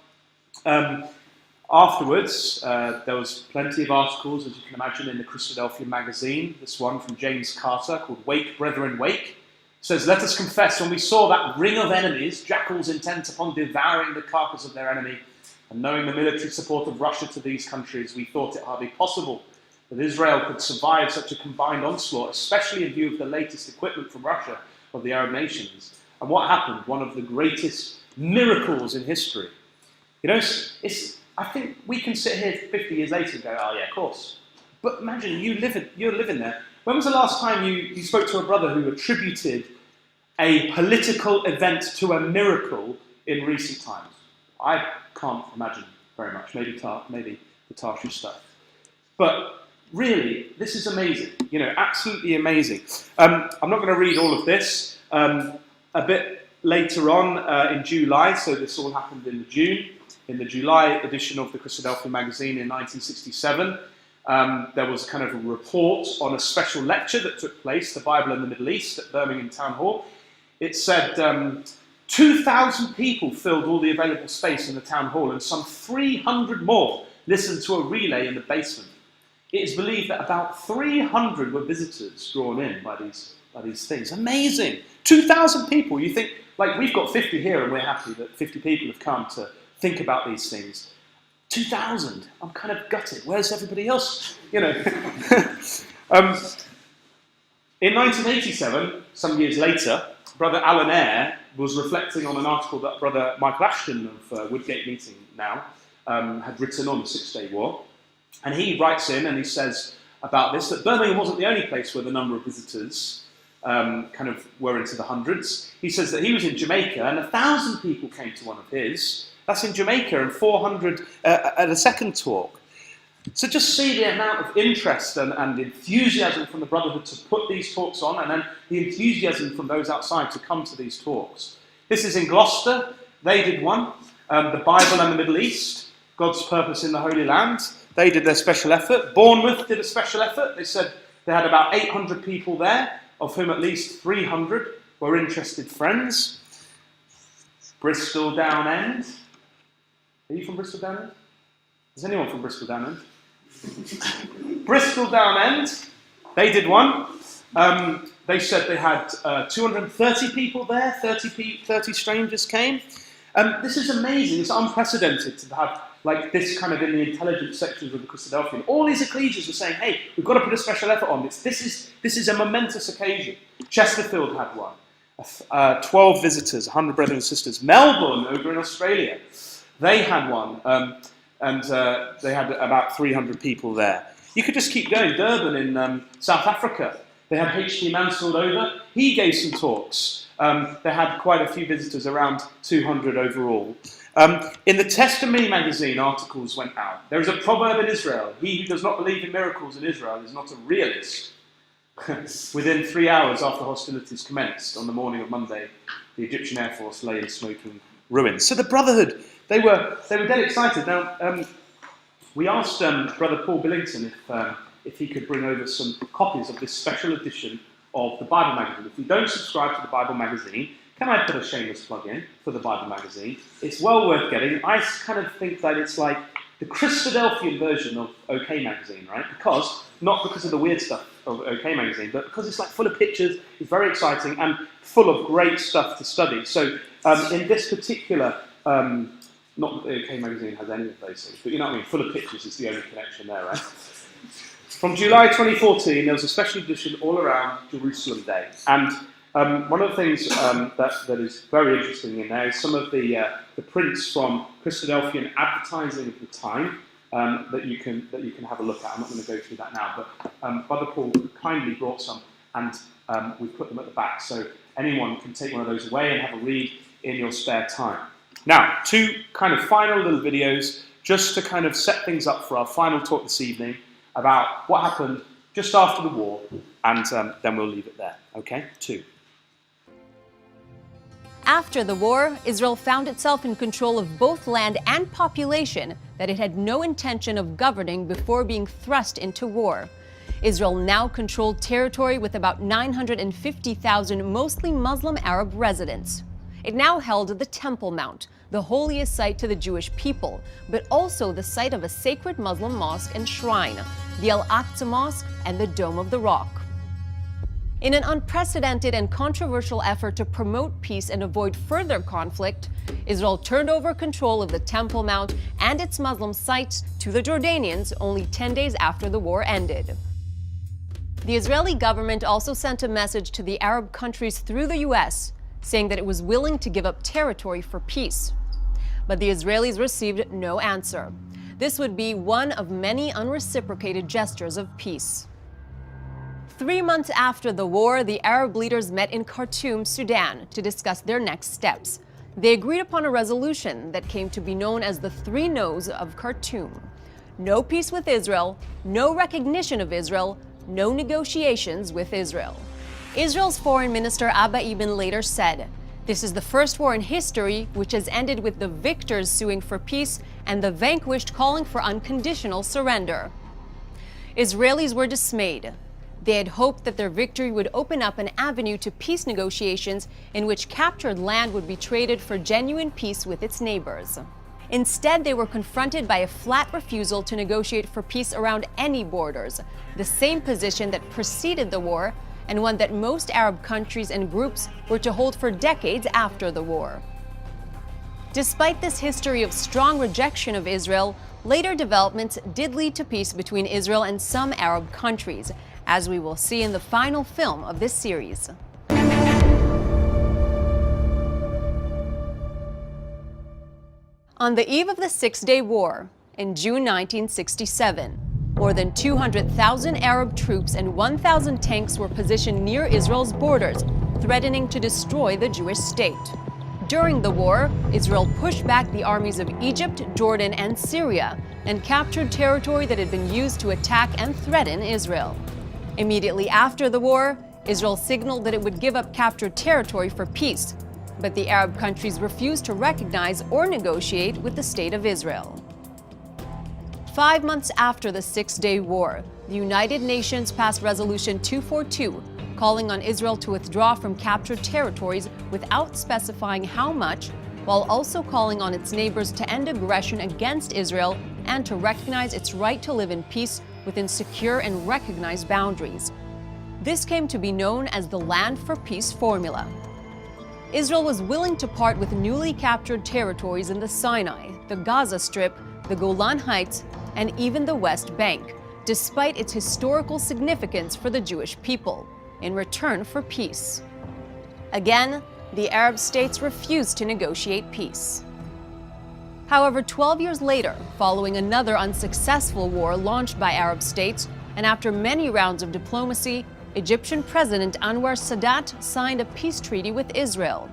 afterwards, there was plenty of articles, as you can imagine, in the Christadelphian magazine. This one from James Carter called Wake, Brethren, Wake. Says, let us confess, when we saw that ring of enemies, jackals intent upon devouring the carcass of their enemy, and knowing the military support of Russia to these countries, we thought it hardly possible that Israel could survive such a combined onslaught, especially in view of the latest equipment from Russia of the Arab nations. And what happened? One of the greatest miracles in history. I think we can sit here 50 years later and go, oh yeah, of course. But imagine, you're living there. When was the last time you spoke to a brother who attributed a political event to a miracle in recent times? I can't imagine very much. Maybe the Tarshish stuff. But really, this is amazing. Absolutely amazing. I'm not going to read all of this. A bit later on in July, so this all happened in June, in the July edition of the Christadelphian magazine in 1967, there was kind of a report on a special lecture that took place, The Bible in the Middle East, at Birmingham Town Hall. It said 2,000 people filled all the available space in the town hall, and some 300 more listened to a relay in the basement. It is believed that about 300 were visitors drawn in by these things. Amazing! 2,000 people. You think, like, we've got 50 here and we're happy that 50 people have come to think about these things. 2,000. I'm kind of gutted. Where's everybody else? You know. In 1987, some years later, Brother Alan Eyre was reflecting on an article that Brother Michael Ashton of Woodgate Meeting now had written on the Six-Day War. And he writes in and he says about this, that Birmingham wasn't the only place where the number of visitors kind of were into the hundreds. He says that he was in Jamaica and 1,000 people came to one of his. That's in Jamaica, and 400 at a second talk. So just see the amount of interest and enthusiasm from the Brotherhood to put these talks on, and then the enthusiasm from those outside to come to these talks. This is in Gloucester. They did one. The Bible and the Middle East, God's Purpose in the Holy Land. They did their special effort. Bournemouth did a special effort. They said they had about 800 people there, of whom at least 300 were interested friends. Bristol Down End. Are you from Bristol Down End? Is anyone from Bristol Down End? Bristol Down End, they did one. They said they had 230 people there, 30 strangers came. This is amazing, it's unprecedented to have like this kind of in the intelligence sections of the Christadelphian. All these ecclesias were saying, hey, we've got to put a special effort on this. This is a momentous occasion. Chesterfield had one. 12 visitors, 100 brethren and sisters. Melbourne, over in Australia, they had one. And they had about 300 people there. You could just keep going. Durban in South Africa, they had H.T. Mansfield over. He gave some talks. They had quite a few visitors, around 200 overall. In the Testimony magazine, articles went out. There is a proverb in Israel: he who does not believe in miracles in Israel is not a realist. Within 3 hours after hostilities commenced on the morning of Monday, the Egyptian Air Force lay in smoking ruins. So the Brotherhood, they were dead excited. Now, we asked Brother Paul Billington if he could bring over some copies of this special edition of the Bible magazine. If you don't subscribe to the Bible magazine, can I put a shameless plug in for the Bible magazine? It's well worth getting. I kind of think that it's like the Christadelphian version of OK Magazine, right? Not because of the weird stuff of OK Magazine, but because it's like full of pictures, it's very exciting, and full of great stuff to study. So in this particular, not that OK Magazine has any of those things, but you know what I mean, full of pictures is the only connection there, right? From July 2014, there was a special edition all around Jerusalem Day. And one of the things that is very interesting in there is some of the prints from Christadelphian advertising of the time that you can have a look at. I'm not going to go through that now, but Brother Paul kindly brought some, and we've put them at the back, so anyone can take one of those away and have a read in your spare time. Now, two kind of final little videos just to kind of set things up for our final talk this evening about what happened just after the war, and then we'll leave it there. Okay? 2. After the war, Israel found itself in control of both land and population that it had no intention of governing before being thrust into war. Israel now controlled territory with about 950,000 mostly Muslim Arab residents. It now held the Temple Mount, the holiest site to the Jewish people, but also the site of a sacred Muslim mosque and shrine, the Al-Aqsa Mosque and the Dome of the Rock. In an unprecedented and controversial effort to promote peace and avoid further conflict, Israel turned over control of the Temple Mount and its Muslim sites to the Jordanians only 10 days after the war ended. The Israeli government also sent a message to the Arab countries through the U.S., saying that it was willing to give up territory for peace. But the Israelis received no answer. This would be one of many unreciprocated gestures of peace. 3 months after the war, the Arab leaders met in Khartoum, Sudan, to discuss their next steps. They agreed upon a resolution that came to be known as the 3 No's of Khartoum. No peace with Israel, no recognition of Israel, no negotiations with Israel. Israel's foreign minister Abba Eban later said, This is the first war in history which has ended with the victors suing for peace and the vanquished calling for unconditional surrender. Israelis were dismayed. They had hoped that their victory would open up an avenue to peace negotiations in which captured land would be traded for genuine peace with its neighbors. Instead, they were confronted by a flat refusal to negotiate for peace around any borders, the same position that preceded the war and one that most Arab countries and groups were to hold for decades after the war. Despite this history of strong rejection of Israel, later developments did lead to peace between Israel and some Arab countries, as we will see in the final film of this series. On the eve of the Six-Day War, in June 1967, more than 200,000 Arab troops and 1,000 tanks were positioned near Israel's borders, threatening to destroy the Jewish state. During the war, Israel pushed back the armies of Egypt, Jordan, and Syria, and captured territory that had been used to attack and threaten Israel. Immediately after the war, Israel signaled that it would give up captured territory for peace, but the Arab countries refused to recognize or negotiate with the State of Israel. 5 months after the Six-Day War, the United Nations passed Resolution 242, calling on Israel to withdraw from captured territories without specifying how much, while also calling on its neighbors to end aggression against Israel and to recognize its right to live in peace within secure and recognized boundaries. This came to be known as the Land for Peace formula. Israel was willing to part with newly captured territories in the Sinai, the Gaza Strip, the Golan Heights, and even the West Bank, despite its historical significance for the Jewish people, in return for peace. Again, the Arab states refused to negotiate peace. However, 12 years later, following another unsuccessful war launched by Arab states, and after many rounds of diplomacy, Egyptian President Anwar Sadat signed a peace treaty with Israel.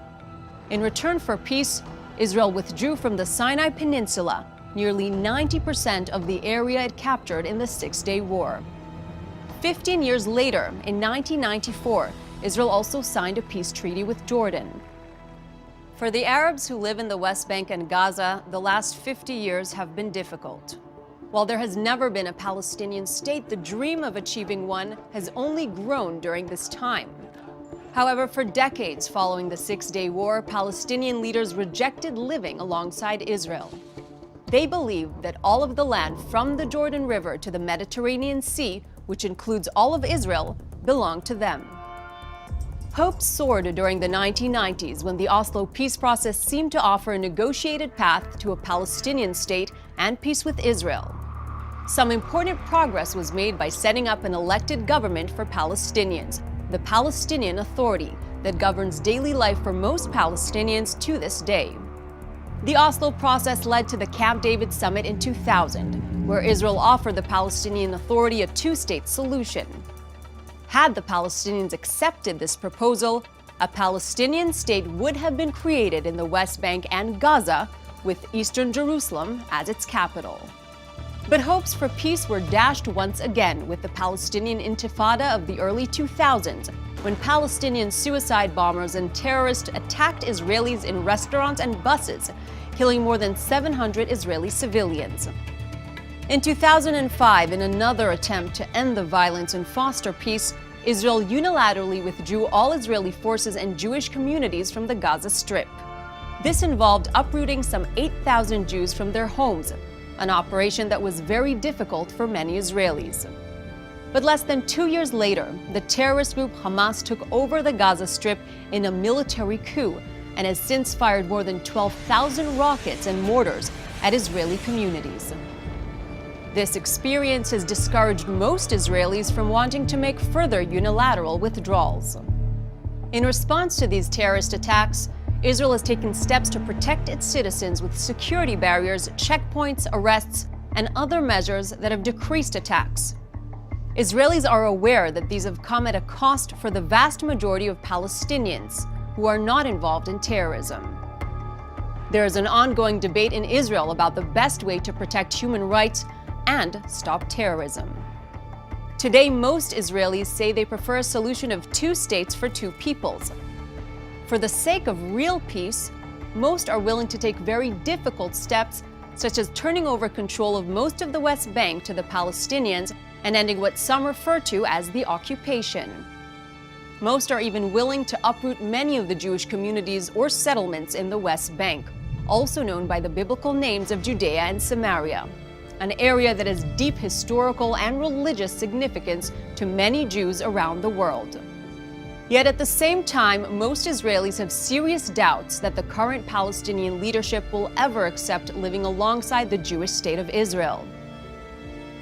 In return for peace, Israel withdrew from the Sinai Peninsula, nearly 90% of the area it captured in the Six-Day War. 15 years later, in 1994, Israel also signed a peace treaty with Jordan. For the Arabs who live in the West Bank and Gaza, the last 50 years have been difficult. While there has never been a Palestinian state, the dream of achieving one has only grown during this time. However, for decades following the Six-Day War, Palestinian leaders rejected living alongside Israel. They believed that all of the land from the Jordan River to the Mediterranean Sea, which includes all of Israel, belonged to them. Hopes soared during the 1990s when the Oslo peace process seemed to offer a negotiated path to a Palestinian state and peace with Israel. Some important progress was made by setting up an elected government for Palestinians, the Palestinian Authority, that governs daily life for most Palestinians to this day. The Oslo process led to the Camp David summit in 2000, where Israel offered the Palestinian Authority a two-state solution. Had the Palestinians accepted this proposal, a Palestinian state would have been created in the West Bank and Gaza, with eastern Jerusalem as its capital. But hopes for peace were dashed once again with the Palestinian Intifada of the early 2000s, when Palestinian suicide bombers and terrorists attacked Israelis in restaurants and buses, killing more than 700 Israeli civilians. In 2005, in another attempt to end the violence and foster peace, Israel unilaterally withdrew all Israeli forces and Jewish communities from the Gaza Strip. This involved uprooting some 8,000 Jews from their homes, an operation that was very difficult for many Israelis. But less than 2 years later, the terrorist group Hamas took over the Gaza Strip in a military coup and has since fired more than 12,000 rockets and mortars at Israeli communities. This experience has discouraged most Israelis from wanting to make further unilateral withdrawals. In response to these terrorist attacks, Israel has taken steps to protect its citizens with security barriers, checkpoints, arrests, and other measures that have decreased attacks. Israelis are aware that these have come at a cost for the vast majority of Palestinians who are not involved in terrorism. There is an ongoing debate in Israel about the best way to protect human rights and stop terrorism. Today, most Israelis say they prefer a solution of two states for two peoples. For the sake of real peace, most are willing to take very difficult steps, such as turning over control of most of the West Bank to the Palestinians and ending what some refer to as the occupation. Most are even willing to uproot many of the Jewish communities or settlements in the West Bank, also known by the biblical names of Judea and Samaria, an area that has deep historical and religious significance to many Jews around the world. Yet at the same time, most Israelis have serious doubts that the current Palestinian leadership will ever accept living alongside the Jewish state of Israel.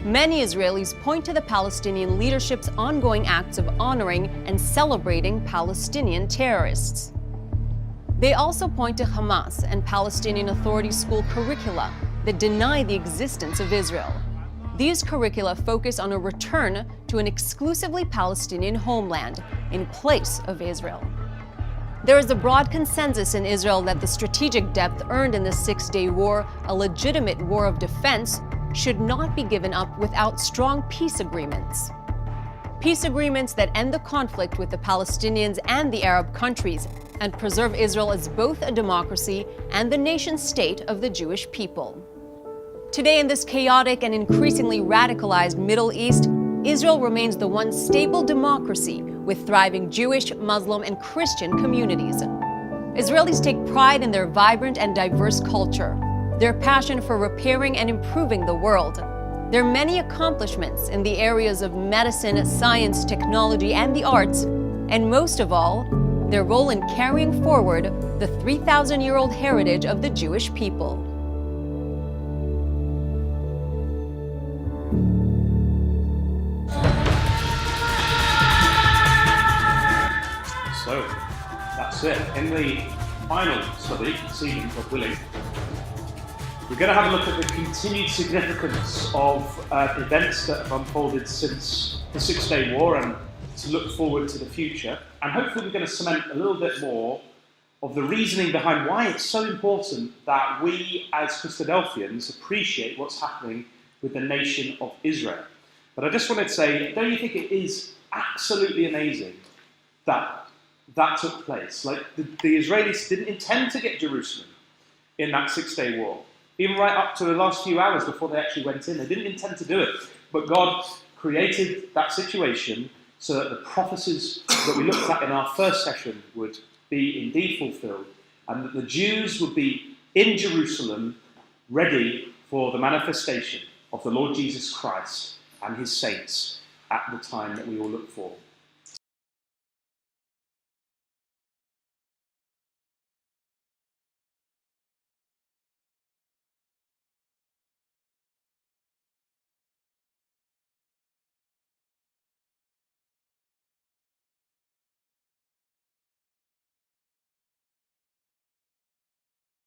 Many Israelis point to the Palestinian leadership's ongoing acts of honoring and celebrating Palestinian terrorists. They also point to Hamas and Palestinian Authority school curricula that deny the existence of Israel. These curricula focus on a return to an exclusively Palestinian homeland in place of Israel. There is a broad consensus in Israel that the strategic depth earned in the Six-Day War, a legitimate war of defense, should not be given up without strong peace agreements. Peace agreements that end the conflict with the Palestinians and the Arab countries and preserve Israel as both a democracy and the nation-state of the Jewish people. Today, in this chaotic and increasingly radicalized Middle East, Israel remains the one stable democracy with thriving Jewish, Muslim, and Christian communities. Israelis take pride in their vibrant and diverse culture, their passion for repairing and improving the world, their many accomplishments in the areas of medicine, science, technology, and the arts, and most of all, their role in carrying forward the 3,000-year-old heritage of the Jewish people. So, that's it. In the final study, this evening, God willing, we're going to have a look at the continued significance of events that have unfolded since the Six-Day War and to look forward to the future. And hopefully we're going to cement a little bit more of the reasoning behind why it's so important that we as Christadelphians appreciate what's happening with the nation of Israel. But I just wanted to say, don't you think it is absolutely amazing that that took place? Like, the Israelis didn't intend to get Jerusalem in that Six-Day War. Even right up to the last few hours before they actually went in, they didn't intend to do it. But God created that situation so that the prophecies that we looked at in our first session would be indeed fulfilled, and that the Jews would be in Jerusalem ready for the manifestation of the Lord Jesus Christ and his saints at the time that we all look for.